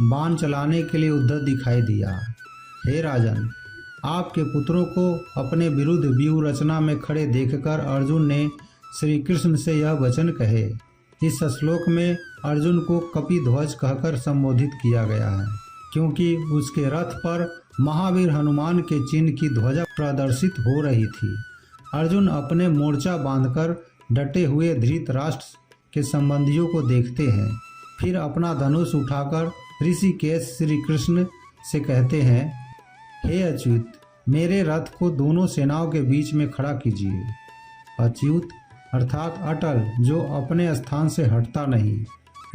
बाण चलाने के लिए उद्धत दिखाई दिया। हे राजन, आपके पुत्रों को अपने विरुद्ध व्यूह रचना में खड़े देखकर अर्जुन ने श्री कृष्ण से यह वचन कहे। इस श्लोक में अर्जुन को कपिध्वज कहकर संबोधित किया गया है, क्योंकि उसके रथ पर महावीर हनुमान के चिन्ह की ध्वजा प्रदर्शित हो रही थी। अर्जुन अपने मोर्चा बांधकर डटे हुए धृतराष्ट्र के संबंधियों को देखते हैं, फिर अपना धनुष उठाकर ऋषिकेश श्री कृष्ण से कहते हैं, हे अच्युत, मेरे रथ को दोनों सेनाओं के बीच में खड़ा कीजिए। अच्युत अर्थात अटल, जो अपने स्थान से हटता नहीं,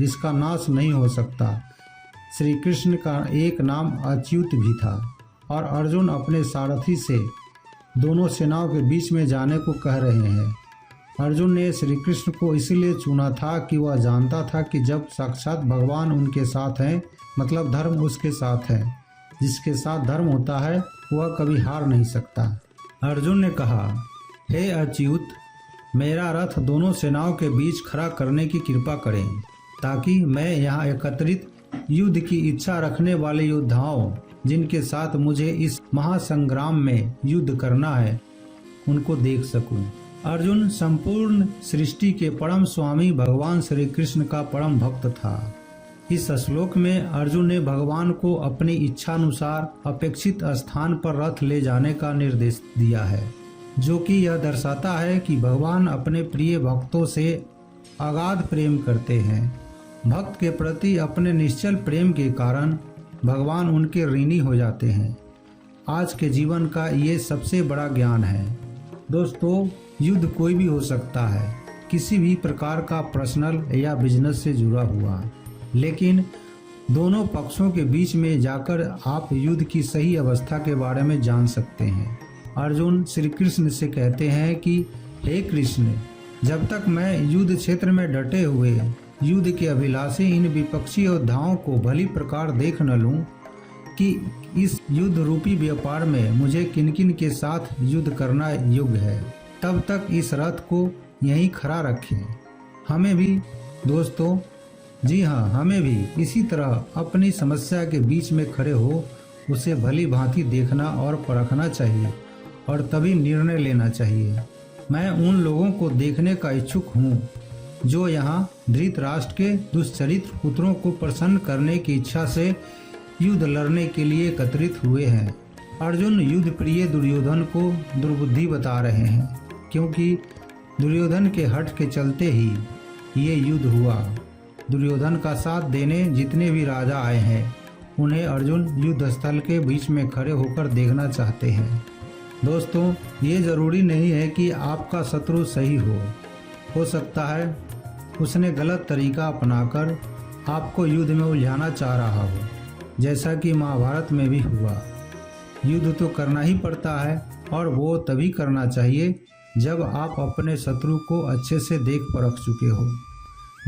जिसका नाश नहीं हो सकता। श्री कृष्ण का एक नाम अच्युत भी था और अर्जुन अपने सारथी से दोनों सेनाओं के बीच में जाने को कह रहे हैं। अर्जुन ने श्री कृष्ण को इसलिए चुना था कि वह जानता था कि जब साक्षात भगवान उनके साथ हैं, मतलब धर्म उसके साथ है। जिसके साथ धर्म होता है वह कभी हार नहीं सकता। अर्जुन ने कहा, हे अच्युत, मेरा रथ दोनों सेनाओं के बीच खड़ा करने की कृपा करें, ताकि मैं यहाँ एकत्रित युद्ध की इच्छा रखने वाले योद्धाओं, जिनके साथ मुझे इस महासंग्राम में युद्ध करना है, उनको देख सकूं। अर्जुन संपूर्ण सृष्टि के परम स्वामी भगवान श्री कृष्ण का परम भक्त था। इस श्लोक में अर्जुन ने भगवान को अपनी इच्छानुसार अपेक्षित स्थान पर रथ ले जाने का निर्देश दिया है, जो कि यह दर्शाता है कि भगवान अपने प्रिय भक्तों से अगाध प्रेम करते हैं। भक्त के प्रति अपने निश्चल प्रेम के कारण भगवान उनके ऋणी हो जाते हैं। आज के जीवन का ये सबसे बड़ा ज्ञान है। दोस्तों, युद्ध कोई भी हो सकता है, किसी भी प्रकार का पर्सनल या बिजनेस से जुड़ा हुआ, लेकिन दोनों पक्षों के बीच में जाकर आप युद्ध की सही अवस्था के बारे में जान सकते हैं। अर्जुन श्री कृष्ण से कहते हैं कि हे कृष्ण, जब तक मैं युद्ध क्षेत्र में डटे हुए युद्ध के अभिलाषी इन विपक्षी योद्धाओं को भली प्रकार देख न लूं कि इस युद्ध रूपी व्यापार में मुझे किन किन के साथ युद्ध करना योग्य है, तब तक इस रथ को यहीं खड़ा रखें। हमें भी दोस्तों, जी हाँ, हमें भी इसी तरह अपनी समस्या के बीच में खड़े हो उसे भली भांति देखना और परखना चाहिए और तभी निर्णय लेना चाहिए। मैं उन लोगों को देखने का इच्छुक हूँ जो यहाँ धृतराष्ट्र के दुष्चरित्र पुत्रों को प्रसन्न करने की इच्छा से युद्ध लड़ने के लिए एकत्रित हुए हैं। अर्जुन युद्ध प्रिय दुर्योधन को दुर्बुद्धि बता रहे हैं, क्योंकि दुर्योधन के हठ के चलते ही ये युद्ध हुआ। दुर्योधन का साथ देने जितने भी राजा आए हैं, उन्हें अर्जुन युद्ध स्थल के बीच में खड़े होकर देखना चाहते हैं। दोस्तों, ये जरूरी नहीं है कि आपका शत्रु सही हो सकता है उसने गलत तरीका अपनाकर आपको युद्ध में उलझाना चाह रहा हो, जैसा कि महाभारत में भी हुआ। युद्ध तो करना ही पड़ता है और वो तभी करना चाहिए जब आप अपने शत्रु को अच्छे से देख परख चुके हो,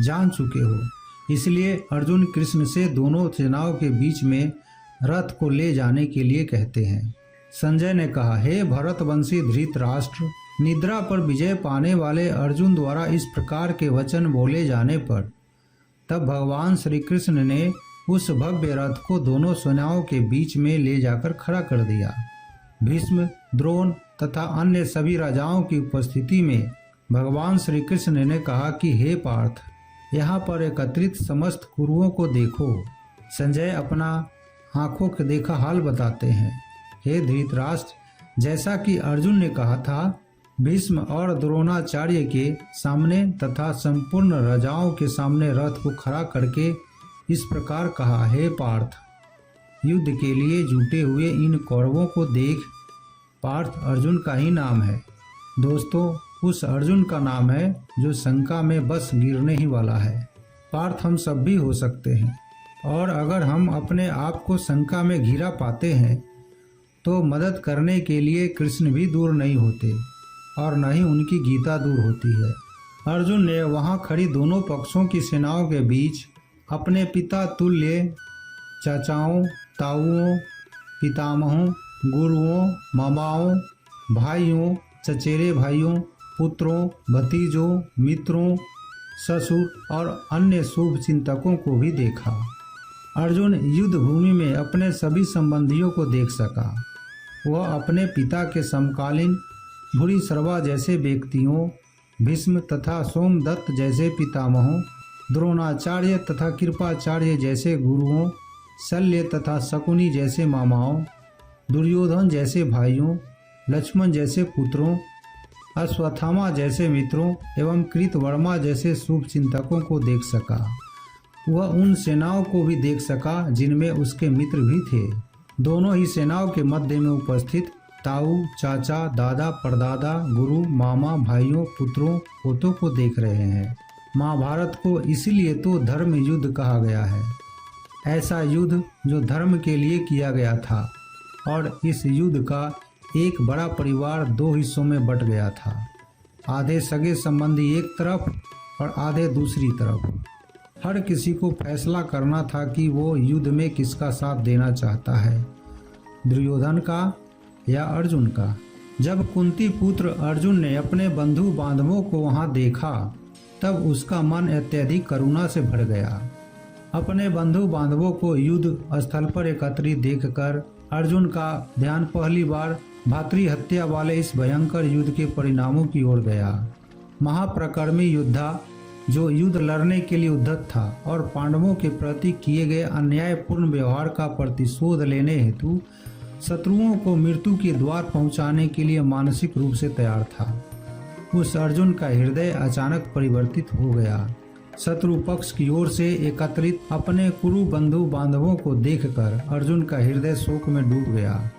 जान चुके हो। इसलिए अर्जुन कृष्ण से दोनों सेनाओं के बीच में रथ को ले जाने के लिए कहते हैं। संजय ने कहा, हे भरतवंशी धृतराष्ट्र, निद्रा पर विजय पाने वाले अर्जुन द्वारा इस प्रकार के वचन बोले जाने पर तब भगवान श्री कृष्ण ने उस भव्य रथ को दोनों सेनाओं के बीच में ले जाकर खड़ा कर दिया। भीष्म, द्रोण तथा अन्य सभी राजाओं की उपस्थिति में भगवान श्री कृष्ण ने कहा कि हे पार्थ, यहाँ पर एकत्रित समस्त कुरुओं को देखो। संजय अपना आंखों के देखा हाल बताते हैं। हे धृतराष्ट्र, जैसा कि अर्जुन ने कहा था, भीष्म और द्रोणाचार्य के सामने तथा संपूर्ण राजाओं के सामने रथ को खड़ा करके इस प्रकार कहा, हे पार्थ, युद्ध के लिए जुटे हुए इन कौरवों को देख। पार्थ अर्जुन का ही नाम है दोस्तों, उस अर्जुन का नाम है जो शंका में बस गिरने ही वाला है। पार्थ हम सब भी हो सकते हैं, और अगर हम अपने आप को शंका में घिरा पाते हैं तो मदद करने के लिए कृष्ण भी दूर नहीं होते और न ही उनकी गीता दूर होती है। अर्जुन ने वहां खड़ी दोनों पक्षों की सेनाओं के बीच अपने पिता तुल्य चाचाओं, ताऊओं, पितामहों, गुरुओं, मामाओं, भाइयों, चचेरे भाइयों, पुत्रों, भतीजों, मित्रों, ससुर और अन्य शुभ चिंतकों को भी देखा। अर्जुन युद्ध भूमि में अपने सभी संबंधियों को देख सका। वह अपने पिता के समकालीन भूरिश्रवा जैसे व्यक्तियों, भीष्म तथा सोमदत्त जैसे पितामहों, द्रोणाचार्य तथा कृपाचार्य जैसे गुरुओं, शल्य तथा शकुनी जैसे मामाओं, दुर्योधन जैसे भाइयों, लक्ष्मण जैसे पुत्रों, अश्वत्थामा जैसे मित्रों एवं कृतवर्मा जैसे शुभ चिंतकों को देख सका। वह उन सेनाओं को भी देख सका जिनमें उसके मित्र भी थे। दोनों ही सेनाओं के मध्य में उपस्थित ताऊ, चाचा, दादा, परदादा, गुरु, मामा, भाइयों, पुत्रों, पोतों को देख रहे हैं। महाभारत को इसीलिए तो धर्म युद्ध कहा गया है। ऐसा युद्ध जो धर्म के लिए किया गया था, और इस युद्ध का एक बड़ा परिवार दो हिस्सों में बट गया था। आधे सगे संबंधी एक तरफ और आधे दूसरी तरफ। हर किसी को फैसला करना था कि वो युद्ध में किसका साथ देना चाहता है, दुर्योधन का या अर्जुन का। जब कुंती पुत्र अर्जुन ने अपने बंधु बांधवों को वहां देखा, तब उसका मन अत्यधिक करुणा से भर गया। अपने बंधु बांधवों को युद्ध स्थल पर एकत्रित देखकर अर्जुन का ध्यान पहली बार भातृ हत्या वाले इस भयंकर युद्ध के परिणामों की ओर गया। महाप्रकर्मी योद्धा जो युद्ध लड़ने के लिए उद्यत था और पांडवों के प्रति किए गए अन्यायपूर्ण व्यवहार का प्रतिशोध लेने हेतु शत्रुओं को मृत्यु के द्वार पहुंचाने के लिए मानसिक रूप से तैयार था। उस अर्जुन का हृदय अचानक परिवर्तित हो गया। शत्रु पक्ष की ओर से एकत्रित अपने कुरु बंधु बांधवों को देखकर अर्जुन का हृदय शोक में डूब गया।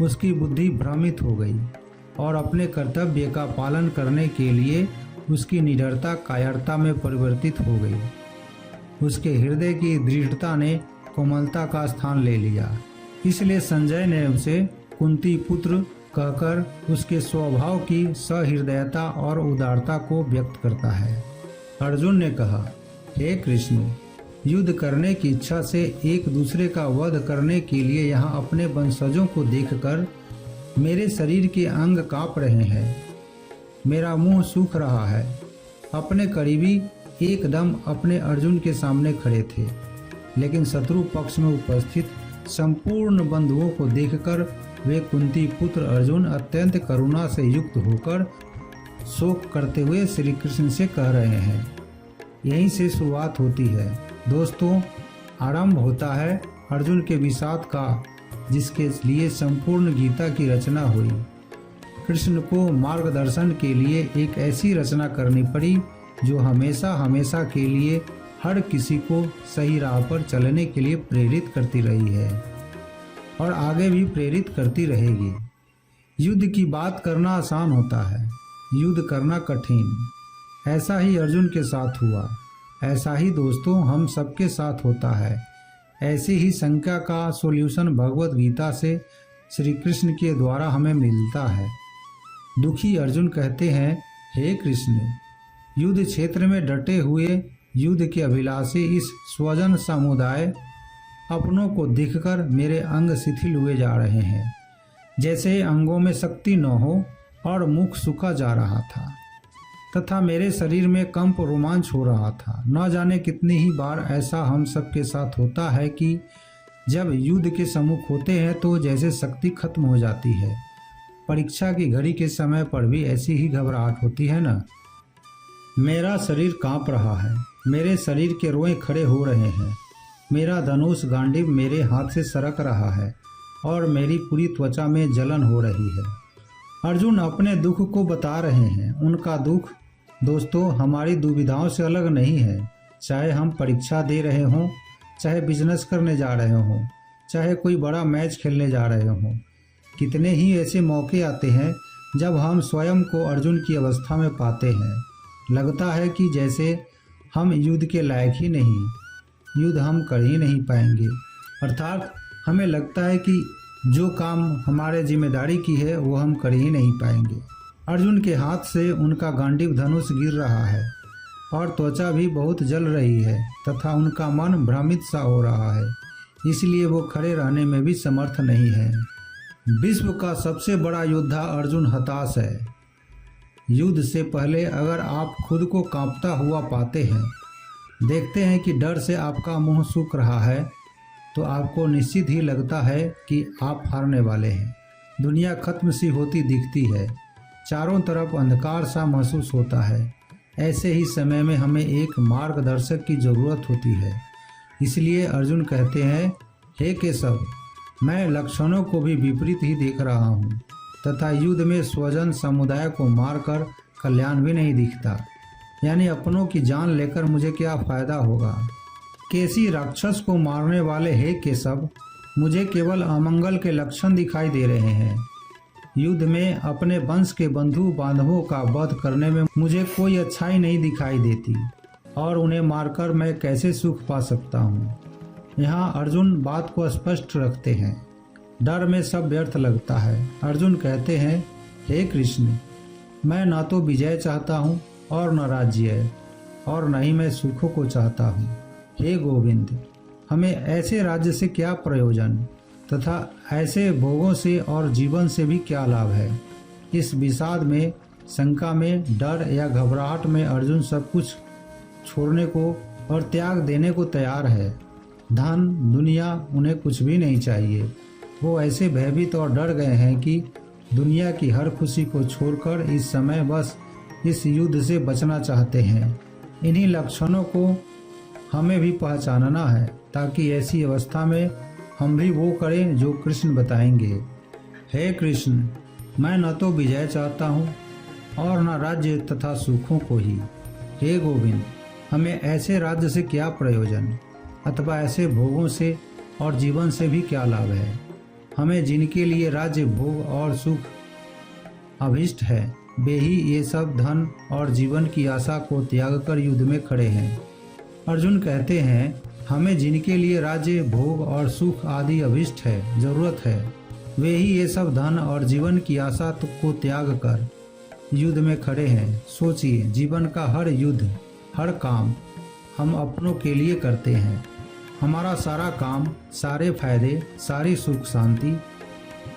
उसकी बुद्धि भ्रमित हो गई और अपने कर्तव्य का पालन करने के लिए उसकी निडरता कायरता में परिवर्तित हो गई। उसके हृदय की दृढ़ता ने कोमलता का स्थान ले लिया। इसलिए संजय ने उसे कुंती पुत्र कहकर उसके स्वभाव की सहृदयता और उदारता को व्यक्त करता है। अर्जुन ने कहा, हे कृष्ण, युद्ध करने की इच्छा से एक दूसरे का वध करने के लिए यहाँ अपने वंशजों को देखकर मेरे शरीर के अंग कांप रहे हैं, मेरा मुंह सूख रहा है। अपने करीबी एकदम अपने अर्जुन के सामने खड़े थे, लेकिन शत्रु पक्ष में उपस्थित संपूर्ण बंधुओं को देखकर वे कुंती पुत्र अर्जुन अत्यंत करुणा से युक्त होकर शोक करते हुए श्री कृष्ण से कह रहे हैं। यहीं से शुरुआत होती है दोस्तों, आरंभ होता है अर्जुन के विषाद का, जिसके लिए संपूर्ण गीता की रचना हुई। कृष्ण को मार्गदर्शन के लिए एक ऐसी रचना करनी पड़ी जो हमेशा हमेशा के लिए हर किसी को सही राह पर चलने के लिए प्रेरित करती रही है और आगे भी प्रेरित करती रहेगी। युद्ध की बात करना आसान होता है, युद्ध करना कठिन। ऐसा ही अर्जुन के साथ हुआ, ऐसा ही दोस्तों हम सबके साथ होता है। ऐसी ही शंका का सॉल्यूशन भगवत गीता से श्री कृष्ण के द्वारा हमें मिलता है। दुखी अर्जुन कहते हैं, हे कृष्ण, युद्ध क्षेत्र में डटे हुए युद्ध के अभिलाषी इस स्वजन समुदाय अपनों को देखकर मेरे अंग शिथिल हुए जा रहे हैं, जैसे अंगों में शक्ति न हो और मुख सूखा जा रहा था तथा मेरे शरीर में कंप रोमांच हो रहा था। न जाने कितनी ही बार ऐसा हम सबके साथ होता है कि जब युद्ध के सम्मुख होते हैं तो जैसे शक्ति खत्म हो जाती है। परीक्षा की घड़ी के समय पर भी ऐसी ही घबराहट होती है ना। मेरा शरीर कांप रहा है, मेरे शरीर के रोए खड़े हो रहे हैं, मेरा धनुष गांडीव मेरे हाथ से सरक रहा है और मेरी पूरी त्वचा में जलन हो रही है। अर्जुन अपने दुख को बता रहे हैं। उनका दुख दोस्तों हमारी दुविधाओं से अलग नहीं है। चाहे हम परीक्षा दे रहे हों, चाहे बिजनेस करने जा रहे हों, चाहे कोई बड़ा मैच खेलने जा रहे हों, कितने ही ऐसे मौके आते हैं जब हम स्वयं को अर्जुन की अवस्था में पाते हैं। लगता है कि जैसे हम युद्ध के लायक ही नहीं, युद्ध हम कर ही नहीं पाएंगे। अर्थात हमें लगता है कि जो काम हमारे जिम्मेदारी की है वो हम कर ही नहीं पाएंगे। अर्जुन के हाथ से उनका गांडीव धनुष गिर रहा है और त्वचा भी बहुत जल रही है तथा उनका मन भ्रमित सा हो रहा है, इसलिए वो खड़े रहने में भी समर्थ नहीं है। विश्व का सबसे बड़ा योद्धा अर्जुन हताश है। युद्ध से पहले अगर आप खुद को कांपता हुआ पाते हैं, देखते हैं कि डर से आपका मुंह सूख रहा है, तो आपको निश्चित ही लगता है कि आप हारने वाले हैं। दुनिया खत्म सी होती दिखती है, चारों तरफ अंधकार सा महसूस होता है। ऐसे ही समय में हमें एक मार्गदर्शक की जरूरत होती है। इसलिए अर्जुन कहते हैं, हे केशव, मैं लक्षणों को भी विपरीत ही देख रहा हूँ तथा युद्ध में स्वजन समुदाय को मारकर कल्याण भी नहीं दिखता, यानी अपनों की जान लेकर मुझे क्या फायदा होगा। कैसी राक्षस को मारने वाले हे केशव, मुझे केवल अमंगल के लक्षण दिखाई दे रहे हैं। युद्ध में अपने वंश के बंधु बांधवों का वध करने में मुझे कोई अच्छाई नहीं दिखाई देती और उन्हें मारकर मैं कैसे सुख पा सकता हूँ। यहाँ अर्जुन बात को स्पष्ट रखते हैं। डर में सब व्यर्थ लगता है। अर्जुन कहते हैं, हे कृष्ण, मैं न तो विजय चाहता हूँ और न राज्य और न ही मैं सुखों को चाहता हूँ। हे गोविंद, हमें ऐसे राज्य से क्या प्रयोजन तथा ऐसे भोगों से और जीवन से भी क्या लाभ है। इस विषाद में, शंका में, डर या घबराहट में अर्जुन सब कुछ छोड़ने को और त्याग देने को तैयार है। धन दुनिया उन्हें कुछ भी नहीं चाहिए। वो ऐसे भयभीत और डर गए हैं कि दुनिया की हर खुशी को छोड़कर इस समय बस इस युद्ध से बचना चाहते हैं। इन्हीं लक्षणों को हमें भी पहचानना है, ताकि ऐसी अवस्था में हम भी वो करें जो कृष्ण बताएंगे। हे कृष्ण, मैं न तो विजय चाहता हूँ और न राज्य तथा सुखों को ही। हे गोविंद, हमें ऐसे राज्य से क्या प्रयोजन, अथवा ऐसे भोगों से और जीवन से भी क्या लाभ है। हमें जिनके लिए राज्य, भोग और सुख अभिष्ट है, वे ही ये सब धन और जीवन की आशा को त्याग कर युद्ध में खड़े हैं। अर्जुन कहते हैं, हमें जिनके लिए राज्य, भोग और सुख आदि अभिष्ट है, जरूरत है, वे ही ये सब धन और जीवन की आशा को त्याग कर युद्ध में खड़े हैं। सोचिए, जीवन का हर युद्ध, हर काम हम अपनों के लिए करते हैं। हमारा सारा काम, सारे फायदे, सारी सुख शांति,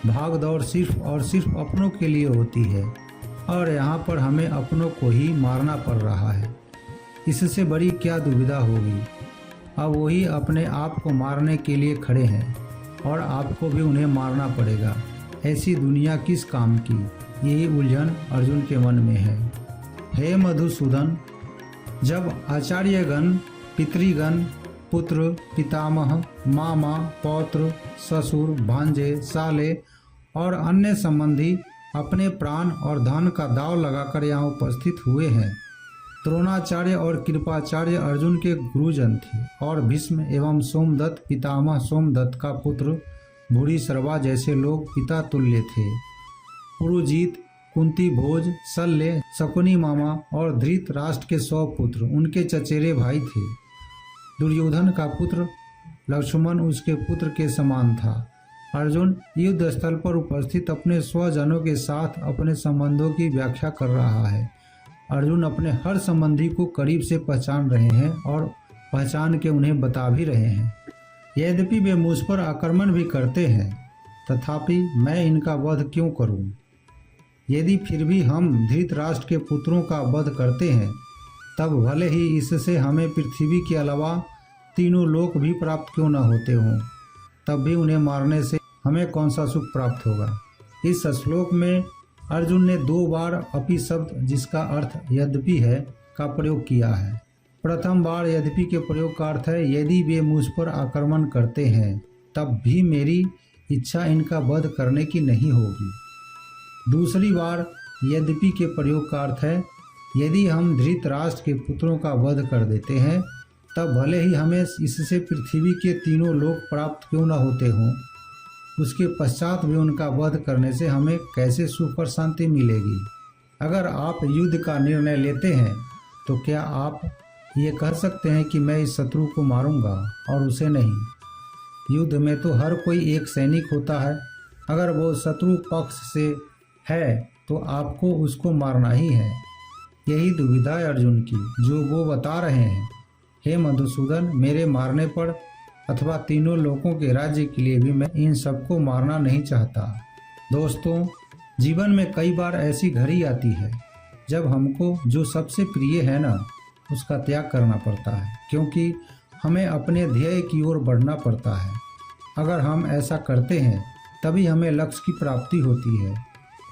भाग दौड़ सिर्फ और सिर्फ अपनों के लिए होती है, और यहाँ पर हमें अपनों को ही मारना पड़ रहा है। इससे बड़ी क्या दुविधा होगी। अब वही अपने आप को मारने के लिए खड़े हैं और आपको भी उन्हें मारना पड़ेगा। ऐसी दुनिया किस काम की, यही उलझन अर्जुन के मन में है। हे मधुसूदन, जब आचार्यगण, पितृगण, पुत्र, पितामह, मामा, पौत्र, ससुर, भांजे, साले और अन्य संबंधी अपने प्राण और धन का दाव लगाकर यहाँ उपस्थित हुए हैं। द्रोणाचार्य और कृपाचार्य अर्जुन के गुरुजन थे, और भीष्म एवं सोमदत्त, पितामह सोमदत्त का पुत्र भूरिश्रवा जैसे लोग पिता तुल्य थे। पुरुजीत, कुंती भोज, शल्य, शकुनी मामा और धृतराष्ट्र के 100 पुत्र उनके चचेरे भाई थे। दुर्योधन का पुत्र लक्ष्मण उसके पुत्र के समान था। अर्जुन युद्ध स्थल पर उपस्थित अपने स्वजनों के साथ अपने संबंधों की व्याख्या कर रहा है। अर्जुन अपने हर संबंधी को करीब से पहचान रहे हैं और पहचान के उन्हें बता भी रहे हैं। यद्यपि वे मुझ पर आक्रमण भी करते हैं, तथापि मैं इनका वध क्यों करूं? यदि फिर भी हम धृतराष्ट्र के पुत्रों का वध करते हैं, तब भले ही इससे हमें पृथ्वी के अलावा तीनों लोक भी प्राप्त क्यों न होते हों, तब भी उन्हें मारने से हमें कौन सा सुख प्राप्त होगा। इस श्लोक में अर्जुन ने 2 बार अपि शब्द, जिसका अर्थ यद्यपि है, का प्रयोग किया है। प्रथम बार यद्यपि के प्रयोग का अर्थ है, यदि वे मुझ पर आक्रमण करते हैं तब भी मेरी इच्छा इनका वध करने की नहीं होगी। दूसरी बार यद्यपि के प्रयोग का अर्थ है, यदि हम धृतराष्ट्र के पुत्रों का वध कर देते हैं, तब भले ही हमें इससे पृथ्वी के तीनों लोक प्राप्त क्यों न होते हों, उसके पश्चात भी उनका वध करने से हमें कैसे सुख और शांति मिलेगी। अगर आप युद्ध का निर्णय लेते हैं, तो क्या आप ये कह सकते हैं कि मैं इस शत्रु को मारूंगा और उसे नहीं? युद्ध में तो हर कोई एक सैनिक होता है। अगर वो शत्रु पक्ष से है तो आपको उसको मारना ही है। यही दुविधा है अर्जुन की, जो वो बता रहे हैं। हे मधुसूदन, मेरे मारने पर अथवा तीनों लोकों के राज्य के लिए भी मैं इन सबको मारना नहीं चाहता। दोस्तों, जीवन में कई बार ऐसी घड़ी आती है जब हमको जो सबसे प्रिय है ना, उसका त्याग करना पड़ता है, क्योंकि हमें अपने ध्येय की ओर बढ़ना पड़ता है। अगर हम ऐसा करते हैं तभी हमें लक्ष्य की प्राप्ति होती है।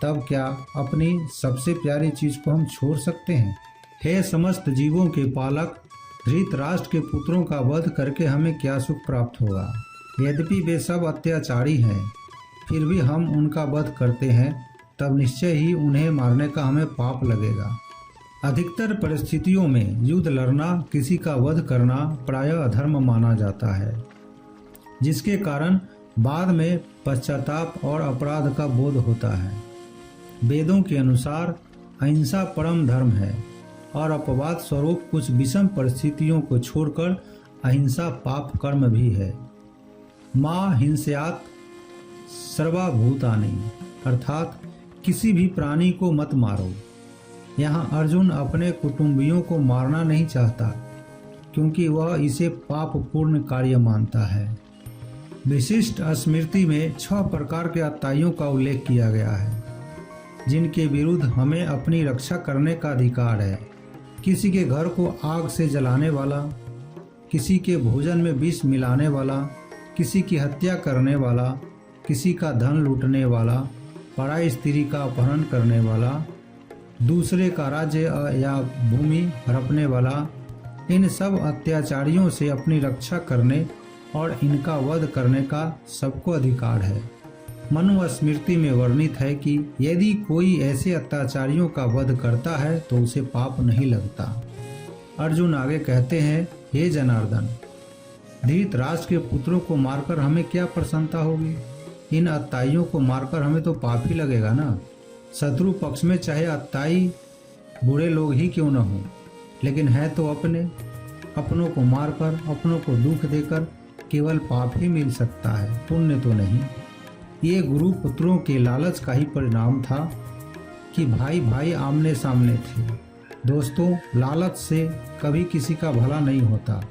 तब क्या अपनी सबसे प्यारी चीज को हम छोड़ सकते हैं? हे समस्त जीवों के पालक, धृतराष्ट्र के पुत्रों का वध करके हमें क्या सुख प्राप्त होगा? यद्यपि वे सब अत्याचारी हैं, फिर भी हम उनका वध करते हैं, तब निश्चय ही उन्हें मारने का हमें पाप लगेगा। अधिकतर परिस्थितियों में युद्ध लड़ना, किसी का वध करना प्रायः अधर्म माना जाता है, जिसके कारण बाद में पश्चाताप और अपराध का बोध होता है। वेदों के अनुसार अहिंसा परम धर्म है, और अपवाद स्वरूप कुछ विषम परिस्थितियों को छोड़कर अहिंसा पाप कर्म भी है। मां हिंस्यात् सर्वभूतानि, अर्थात किसी भी प्राणी को मत मारो। यहाँ अर्जुन अपने कुटुंबियों को मारना नहीं चाहता, क्योंकि वह इसे पापपूर्ण कार्य मानता है। विशिष्ट स्मृति में 6 प्रकार के अत्यायों का उल्लेख किया गया है, जिनके विरुद्ध हमें अपनी रक्षा करने का अधिकार है। किसी के घर को आग से जलाने वाला, किसी के भोजन में विष मिलाने वाला, किसी की हत्या करने वाला, किसी का धन लूटने वाला, पराई स्त्री का अपहरण करने वाला, दूसरे का राज्य या भूमि हड़पने वाला, इन सब अत्याचारियों से अपनी रक्षा करने और इनका वध करने का सबको अधिकार है। मनुस्मृति में वर्णित है कि यदि कोई ऐसे अत्याचारियों का वध करता है तो उसे पाप नहीं लगता। अर्जुन आगे कहते हैं, हे जनार्दन, धृतराष्ट्र के पुत्रों को मारकर हमें क्या प्रसन्नता होगी? इन अत्याइयों को मारकर हमें तो पाप ही लगेगा ना। शत्रु पक्ष में चाहे अत्याई बुरे लोग ही क्यों न हो, लेकिन है तो अपनों को मारकर, अपनों को दुख देकर केवल पाप ही मिल सकता है, पुण्य तो नहीं। ये गुरु पुत्रों के लालच का ही परिणाम था कि भाई भाई आमने सामने थे। दोस्तों, लालच से कभी किसी का भला नहीं होता।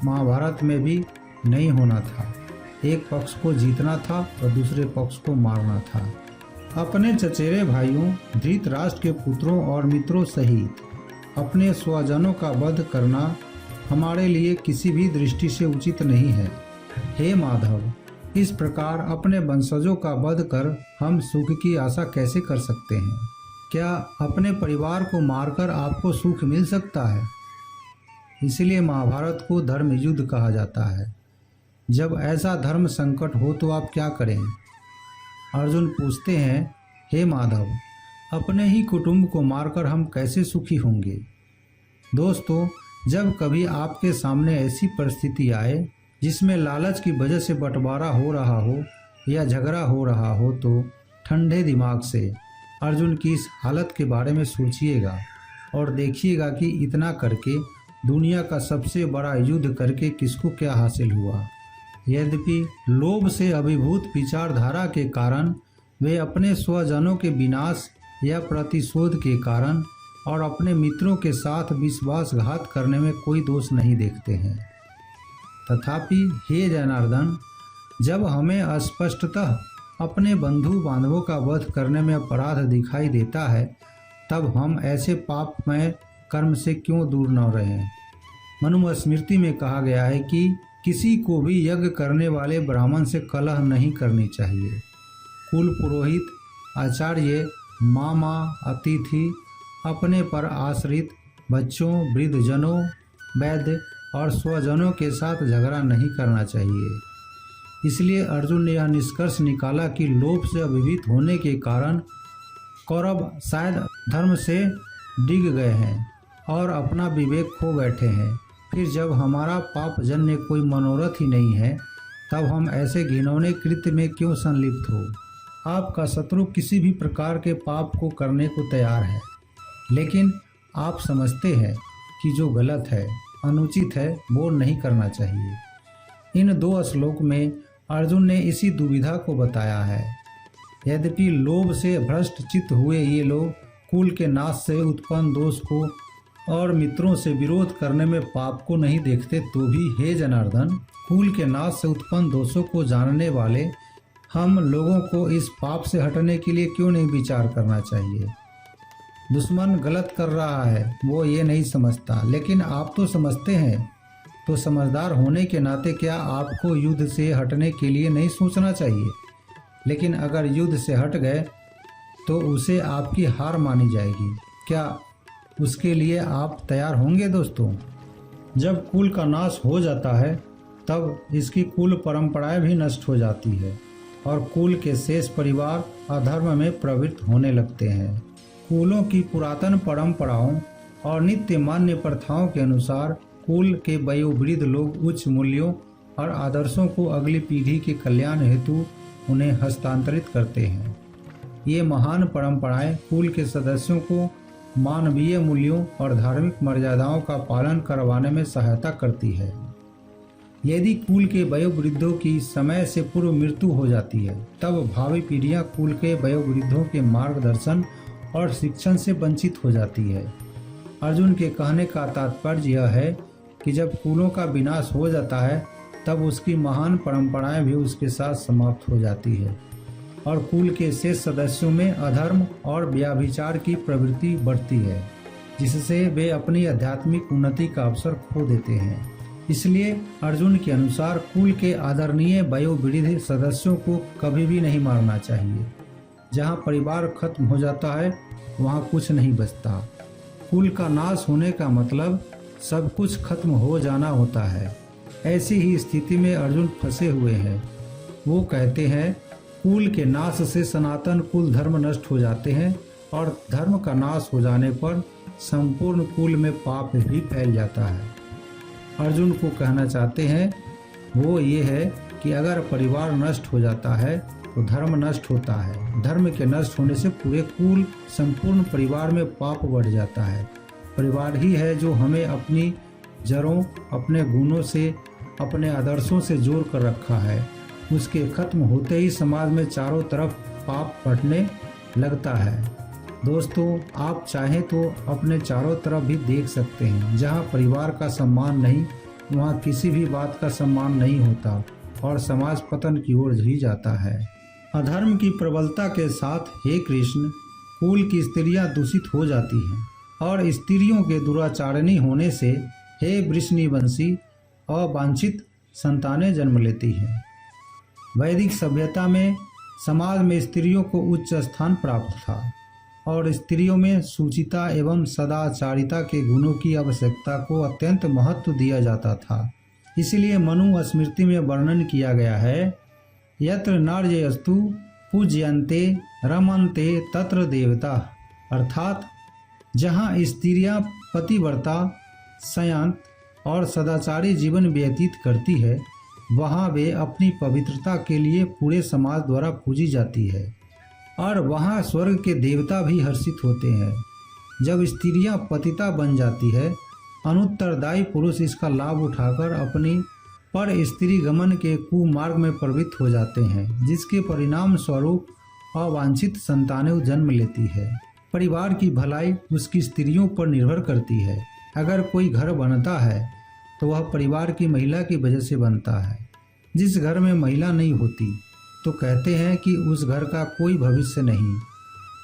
महाभारत में भी नहीं होना था। एक पक्ष को जीतना था और दूसरे पक्ष को मारना था। अपने चचेरे भाइयों धृतराष्ट्र के पुत्रों और मित्रों सहित अपने स्वजनों का वध करना हमारे लिए किसी भी दृष्टि से उचित नहीं है। हे माधव, इस प्रकार अपने वंशजों का वध कर हम सुख की आशा कैसे कर सकते हैं? क्या अपने परिवार को मारकर आपको सुख मिल सकता है? इसलिए महाभारत को धर्म युद्ध कहा जाता है। जब ऐसा धर्म संकट हो तो आप क्या करें? अर्जुन पूछते हैं, हे माधव, अपने ही कुटुंब को मारकर हम कैसे सुखी होंगे? दोस्तों, जब कभी आपके सामने ऐसी परिस्थिति आए जिसमें लालच की वजह से बंटवारा हो रहा हो या झगड़ा हो रहा हो तो ठंडे दिमाग से अर्जुन की इस हालत के बारे में सोचिएगा और देखिएगा कि इतना करके दुनिया का सबसे बड़ा युद्ध करके किसको क्या हासिल हुआ। यद्यपि लोभ से अभिभूत विचारधारा के कारण वे अपने स्वजनों के विनाश या प्रतिशोध के कारण और अपने मित्रों के साथ विश्वासघात करने में कोई दोष नहीं देखते हैं। तथापि हे जनार्दन, जब हमें स्पष्टतः अपने बंधु बांधवों का वध करने में अपराध दिखाई देता है, तब हम ऐसे पापमय कर्म से क्यों दूर न रहें? मनुस्मृति में कहा गया है कि किसी को भी यज्ञ करने वाले ब्राह्मण से कलह नहीं करनी चाहिए। कुल पुरोहित, आचार्य, मामा, अतिथि, अपने पर आश्रित बच्चों, वृद्धजनों, वैद्य और स्वजनों के साथ झगड़ा नहीं करना चाहिए। इसलिए अर्जुन ने यह निष्कर्ष निकाला कि लोभ से अभिभूत होने के कारण कौरव शायद धर्म से डिग गए हैं और अपना विवेक खो बैठे हैं। फिर जब हमारा पापजन्य कोई मनोरथ ही नहीं है, तब हम ऐसे घिनौने कृत्य में क्यों संलिप्त हो? आपका शत्रु किसी भी प्रकार के पाप को करने को तैयार है, लेकिन आप समझते हैं कि जो गलत है, अनुचित है, वो नहीं करना चाहिए। इन दो श्लोक में अर्जुन ने इसी दुविधा को बताया है। यद्यपि लोभ से भ्रष्ट चित्त हुए ये लोग कुल के नाश से उत्पन्न दोष को और मित्रों से विरोध करने में पाप को नहीं देखते, तो भी हे जनार्दन, कुल के नाश से उत्पन्न दोषों को जानने वाले हम लोगों को इस पाप से हटने के लिए क्यों नहीं विचार करना चाहिए? दुश्मन गलत कर रहा है, वो ये नहीं समझता, लेकिन आप तो समझते हैं। तो समझदार होने के नाते क्या आपको युद्ध से हटने के लिए नहीं सोचना चाहिए? लेकिन अगर युद्ध से हट गए तो उसे आपकी हार मानी जाएगी। क्या उसके लिए आप तैयार होंगे? दोस्तों, जब कुल का नाश हो जाता है तब इसकी कुल परंपराएं भी नष्ट हो जाती है और कुल के शेष परिवार अधर्म में प्रवृत्त होने लगते हैं। कुलों की पुरातन परंपराओं और नित्य मान्य प्रथाओं के अनुसार कुल के वयोवृद्ध लोग उच्च मूल्यों और आदर्शों को अगली पीढ़ी के कल्याण हेतु उन्हें हस्तांतरित करते हैं। ये महान परंपराएं कुल के सदस्यों को मानवीय मूल्यों और धार्मिक मर्यादाओं का पालन करवाने में सहायता करती है। यदि कुल के वयोवृद्धों की समय से पूर्व मृत्यु हो जाती है, तब भावी पीढ़ियां कुल के वयोवृद्धों के मार्गदर्शन और शिक्षण से वंचित हो जाती है। अर्जुन के कहने का तात्पर्य यह है कि जब कुलों का विनाश हो जाता है, तब उसकी महान परंपराएं भी उसके साथ समाप्त हो जाती है और कुल के शेष सदस्यों में अधर्म और व्याभिचार की प्रवृत्ति बढ़ती है, जिससे वे अपनी आध्यात्मिक उन्नति का अवसर खो देते हैं। इसलिए अर्जुन के अनुसार कुल के आदरणीय वयोवृद्ध सदस्यों को कभी भी नहीं मारना चाहिए। जहाँ परिवार खत्म हो जाता है, वहाँ कुछ नहीं बचता। कुल का नाश होने का मतलब सब कुछ खत्म हो जाना होता है। ऐसी ही स्थिति में अर्जुन फंसे हुए हैं। वो कहते हैं कुल के नाश से सनातन कुल धर्म नष्ट हो जाते हैं और धर्म का नाश हो जाने पर संपूर्ण कुल में पाप भी फैल जाता है। अर्जुन को कहना चाहते हैं वो ये है कि अगर परिवार नष्ट हो जाता है तो धर्म नष्ट होता है। धर्म के नष्ट होने से पूरे कुल संपूर्ण परिवार में पाप बढ़ जाता है। परिवार ही है जो हमें अपनी जड़ों, अपने गुणों से, अपने आदर्शों से जोड़ कर रखा है। उसके खत्म होते ही समाज में चारों तरफ पाप बढ़ने लगता है। दोस्तों, आप चाहें तो अपने चारों तरफ भी देख सकते हैं। जहां परिवार का सम्मान नहीं, वहां किसी भी बात का सम्मान नहीं होता और समाज पतन की ओर ही जाता है। अधर्म की प्रबलता के साथ हे कृष्ण, कुल की स्त्रियां दूषित हो जाती हैं और स्त्रियों के दुराचारणी होने से हे वृषणिवंशी अवांछित संतानें जन्म लेती हैं। वैदिक सभ्यता में समाज में स्त्रियों को उच्च स्थान प्राप्त था और स्त्रियों में सुचिता एवं सदाचारिता के गुणों की आवश्यकता को अत्यंत महत्व दिया जाता था। इसलिए मनु स्मृति में वर्णन किया गया है, यत्र नार्यस्तु पूज्यन्ते रमन्ते तत्र देवता, अर्थात जहाँ स्त्रियाँ पतिव्रता, संयत और सदाचारी जीवन व्यतीत करती है, वहाँ वे अपनी पवित्रता के लिए पूरे समाज द्वारा पूजी जाती है और वहाँ स्वर्ग के देवता भी हर्षित होते हैं। जब स्त्रियाँ पतिता बन जाती है, अनुत्तरदायी पुरुष इसका लाभ उठाकर अपनी पर स्त्री गमन के कुमार्ग में प्रवृत्त हो जाते हैं, जिसके परिणाम स्वरूप अवांछित संतानें जन्म लेती है। परिवार की भलाई उसकी स्त्रियों पर निर्भर करती है। अगर कोई घर बनता है तो वह परिवार की महिला की वजह से बनता है। जिस घर में महिला नहीं होती तो कहते हैं कि उस घर का कोई भविष्य नहीं।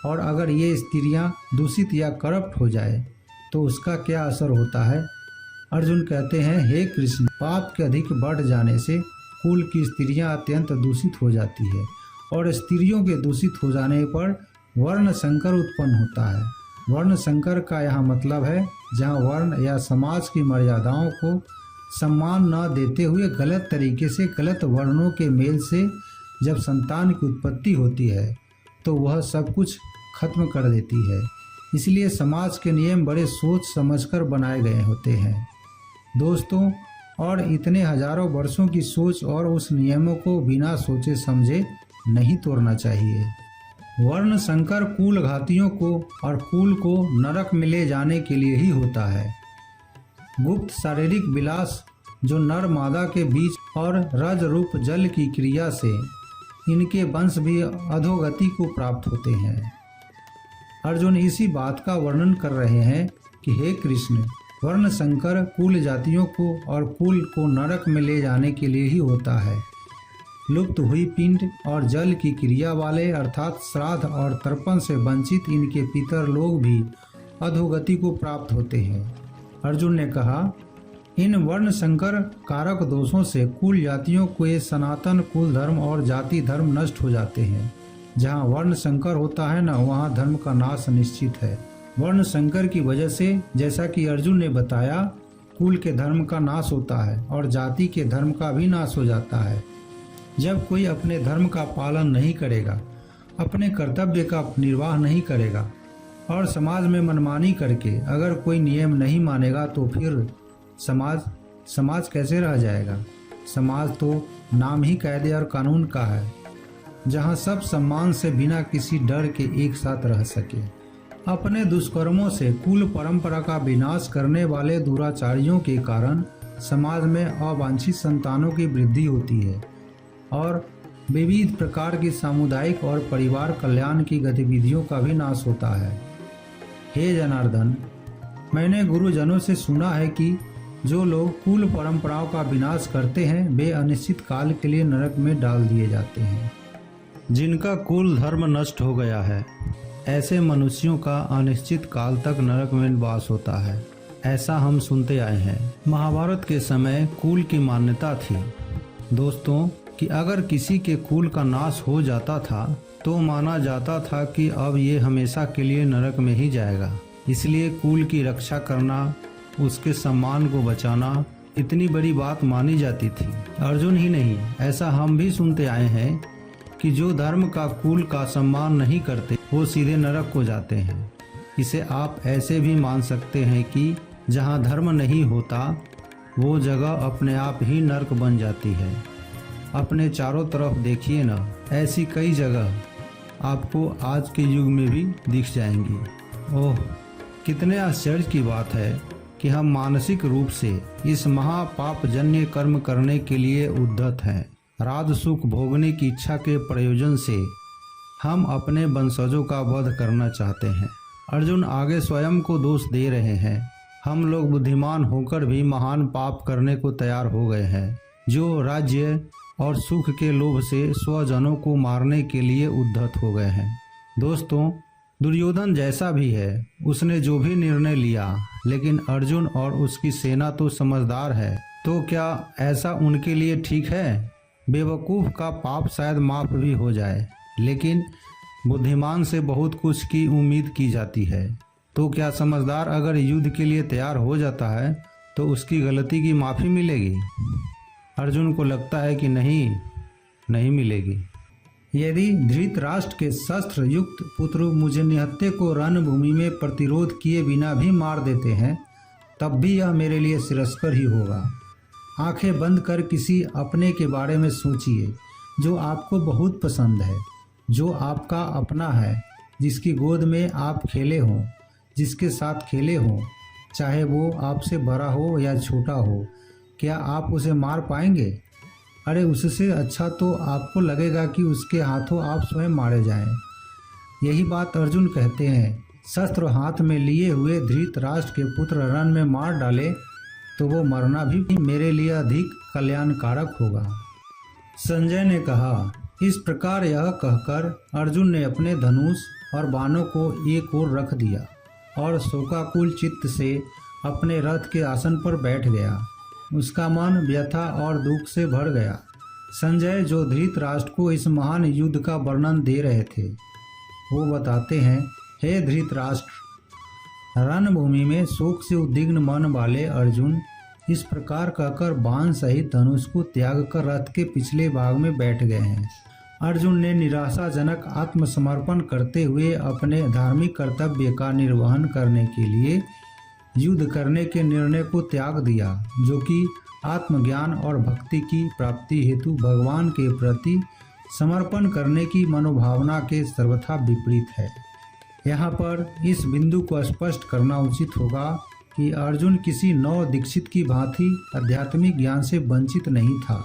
और अगर ये स्त्रियां दूषित या करप्ट हो जाए तो उसका क्या असर होता है। अर्जुन कहते हैं, हे कृष्ण, पाप के अधिक बढ़ जाने से कुल की स्त्रियां अत्यंत दूषित हो जाती है और स्त्रियों के दूषित हो जाने पर वर्ण संकर उत्पन्न होता है। वर्ण संकर का यहाँ मतलब है जहाँ वर्ण या समाज की मर्यादाओं को सम्मान न देते हुए गलत तरीके से गलत वर्णों के मेल से जब संतान की उत्पत्ति होती है तो वह सब कुछ खत्म कर देती है। इसलिए समाज के नियम बड़े सोच समझकर बनाए गए होते हैं दोस्तों, और इतने हजारों वर्षों की सोच और उस नियमों को बिना सोचे समझे नहीं तोड़ना चाहिए। वर्ण संकर कुल घातियों को और कुल को नरक में ले जाने के लिए ही होता है। गुप्त शारीरिक विलास जो नर मादा के बीच और रज रूप जल की क्रिया से इनके वंश भी अधोगति को प्राप्त होते हैं। अर्जुन इसी बात का वर्णन कर रहे हैं कि हे कृष्ण, वर्ण संकर कुल जातियों को और कुल को नरक में ले जाने के लिए ही होता है। लुप्त हुई पिंड और जल की क्रिया वाले अर्थात श्राद्ध और तर्पण से वंचित इनके पितर लोग भी अधोगति को प्राप्त होते हैं। अर्जुन ने कहा, इन वर्ण संकर कारक दोषों से कुल जातियों के सनातन कुल धर्म और जाति धर्म नष्ट हो जाते हैं। जहाँ वर्ण संकर होता है ना, वहाँ धर्म का नाश निश्चित है। वर्ण संकर की वजह से, जैसा कि अर्जुन ने बताया, कुल के धर्म का नाश होता है और जाति के धर्म का भी नाश हो जाता है। जब कोई अपने धर्म का पालन नहीं करेगा, अपने कर्तव्य का निर्वाह नहीं करेगा और समाज में मनमानी करके अगर कोई नियम नहीं मानेगा तो फिर समाज कैसे रह जाएगा। समाज तो नाम ही कायदे और कानून का है, जहां सब सम्मान से बिना किसी डर के एक साथ रह सके। अपने दुष्कर्मों से कुल परंपरा का विनाश करने वाले दुराचारियों के कारण समाज में अवांछित संतानों की वृद्धि होती है और विविध प्रकार की सामुदायिक और परिवार कल्याण की गतिविधियों का भी नाश होता है। हे जनार्दन, मैंने गुरुजनों से सुना है कि जो लोग कुल परंपराओं का विनाश करते हैं वे अनिश्चित काल के लिए नरक में डाल दिए जाते हैं। जिनका कुल धर्म नष्ट हो गया है, ऐसे मनुष्यों का अनिश्चित काल तक नरक में वास होता है। ऐसा हम सुनते आए हैं। महाभारत के समय कुल की मान्यता थी दोस्तों कि अगर किसी के कुल का नाश हो जाता था तो माना जाता था कि अब ये हमेशा के लिए नरक में ही जाएगा। इसलिए कुल की रक्षा करना उसके सम्मान को बचाना इतनी बड़ी बात मानी जाती थी। अर्जुन ही नहीं, ऐसा हम भी सुनते आए हैं कि जो धर्म का कुल का सम्मान नहीं करते वो सीधे नरक को जाते हैं। इसे आप ऐसे भी मान सकते हैं कि जहाँ धर्म नहीं होता वो जगह अपने आप ही नरक बन जाती है। अपने चारों तरफ देखिए ना, ऐसी कई जगह आपको आज के युग में भी दिख जाएंगी। ओह, कितने आश्चर्य की बात है कि हम मानसिक रूप से इस महापापजन्य कर्म करने के लिए उद्यत हैं। राज सुख भोगने की इच्छा के प्रयोजन से हम अपने वंशजों का वध करना चाहते हैं। अर्जुन आगे स्वयं को दोष दे रहे हैं। हम लोग बुद्धिमान होकर भी महान पाप करने को तैयार हो गए हैं, जो राज्य और सुख के लोभ से स्वजनों को मारने के लिए उद्धत हो गए हैं। दोस्तों, दुर्योधन जैसा भी है, उसने जो भी निर्णय लिया, लेकिन अर्जुन और उसकी सेना तो समझदार है, तो क्या ऐसा उनके लिए ठीक है? बेवकूफ़ का पाप शायद माफ भी हो जाए, लेकिन बुद्धिमान से बहुत कुछ की उम्मीद की जाती है। तो क्या समझदार अगर युद्ध के लिए तैयार हो जाता है तो उसकी गलती की माफ़ी मिलेगी? अर्जुन को लगता है कि नहीं मिलेगी। यदि धृतराष्ट्र के शस्त्र युक्त पुत्र मुझे निहत्थे को रणभूमि में प्रतिरोध किए बिना भी मार देते हैं, तब भी यह मेरे लिए तिरस्कार ही होगा। आंखें बंद कर किसी अपने के बारे में सोचिए जो आपको बहुत पसंद है, जो आपका अपना है, जिसकी गोद में आप खेले हों, जिसके साथ खेले हों, चाहे वो आपसे बड़ा हो या छोटा हो। क्या आप उसे मार पाएंगे? अरे, उससे अच्छा तो आपको लगेगा कि उसके हाथों आप स्वयं मारे जाएं। यही बात अर्जुन कहते हैं। शस्त्र हाथ में लिए हुए धृतराष्ट्र के पुत्र रण में मार डाले तो वो मरना भी मेरे लिए अधिक कल्याणकारक होगा। संजय ने कहा। इस प्रकार यह कहकर अर्जुन ने अपने धनुष और बाणों को एक ओर रख दिया और शोकाकुल चित्त से अपने रथ के आसन पर बैठ गया। उसका मन व्यथा और दुख से भर गया। संजय, जो धृतराष्ट्र को इस महान युद्ध का वर्णन दे रहे थे, वो बताते हैं, हे धृतराष्ट्र, रणभूमि में शोक से उद्विग्न मन वाले अर्जुन इस प्रकार कहकर बाण सहित धनुष को त्याग कर रथ के पिछले भाग में बैठ गए हैं। अर्जुन ने निराशाजनक आत्मसमर्पण करते हुए अपने धार्मिक कर्तव्य का निर्वहन करने के लिए युद्ध करने के निर्णय को त्याग दिया, जो कि आत्मज्ञान और भक्ति की प्राप्ति हेतु भगवान के प्रति समर्पण करने की मनोभावना के सर्वथा विपरीत है। यहाँ पर इस बिंदु को स्पष्ट करना उचित होगा कि अर्जुन किसी नव दीक्षित की भांति आध्यात्मिक ज्ञान से वंचित नहीं था।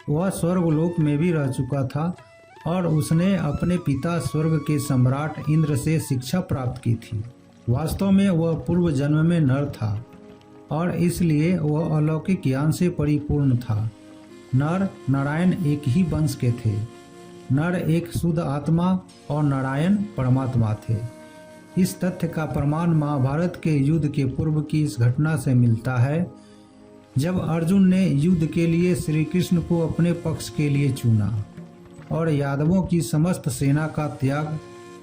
वह स्वर्गलोक में भी रह चुका था और उसने अपने पिता स्वर्ग के सम्राट इंद्र से शिक्षा प्राप्त की थी। वास्तव में वह पूर्व जन्म में नर था और इसलिए वह अलौकिक ज्ञान से परिपूर्ण था। नर नारायण एक ही वंश के थे। नर एक शुद्ध आत्मा और नारायण परमात्मा थे। इस तथ्य का प्रमाण महाभारत के युद्ध के पूर्व की इस घटना से मिलता है, जब अर्जुन ने युद्ध के लिए श्री कृष्ण को अपने पक्ष के लिए चुना और यादवों की समस्त सेना का त्याग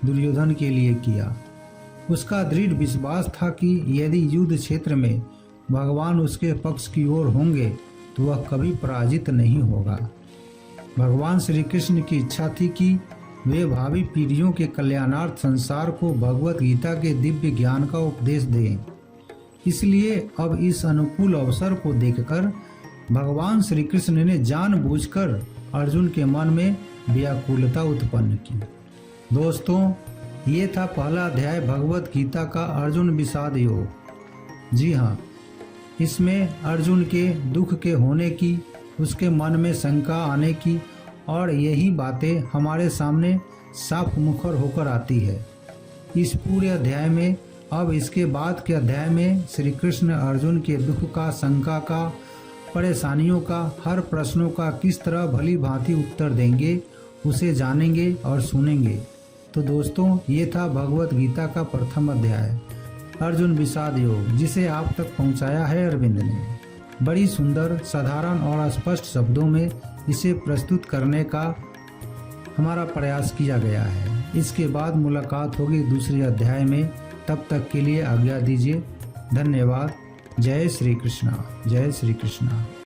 दुर्योधन के लिए किया। उसका दृढ़ विश्वास था कि यदि युद्ध क्षेत्र में भगवान उसके पक्ष की ओर होंगे तो वह कभी पराजित नहीं होगा। भगवान श्री कृष्ण की इच्छा थी कि वे भावी पीढ़ियों के कल्याणार्थ संसार को भगवत गीता के दिव्य ज्ञान का उपदेश दें। इसलिए अब इस अनुकूल अवसर को देखकर भगवान श्री कृष्ण ने जानबूझकर अर्जुन के मन में व्याकुलता उत्पन्न की। दोस्तों, ये था पहला अध्याय भगवत गीता का अर्जुन विषाद योग। जी हाँ, इसमें अर्जुन के दुख के होने की, उसके मन में शंका आने की और यही बातें हमारे सामने साफ मुखर होकर आती है। इस पूरे अध्याय में, अब इसके बाद के अध्याय में श्री कृष्ण अर्जुन के दुख का, शंका का, परेशानियों का, हर प्रश्नों का किस तरह भली भांति उत्तर देंगे, उसे जानेंगे और सुनेंगे। तो दोस्तों, ये था भगवत गीता का प्रथम अध्याय अर्जुन विषाद योग, जिसे आप तक पहुंचाया है अरविंद ने। बड़ी सुंदर, साधारण और स्पष्ट शब्दों में इसे प्रस्तुत करने का हमारा प्रयास किया गया है। इसके बाद मुलाकात होगी दूसरे अध्याय में। तब तक के लिए आज्ञा दीजिए। धन्यवाद। जय श्री कृष्णा, जय श्री कृष्णा।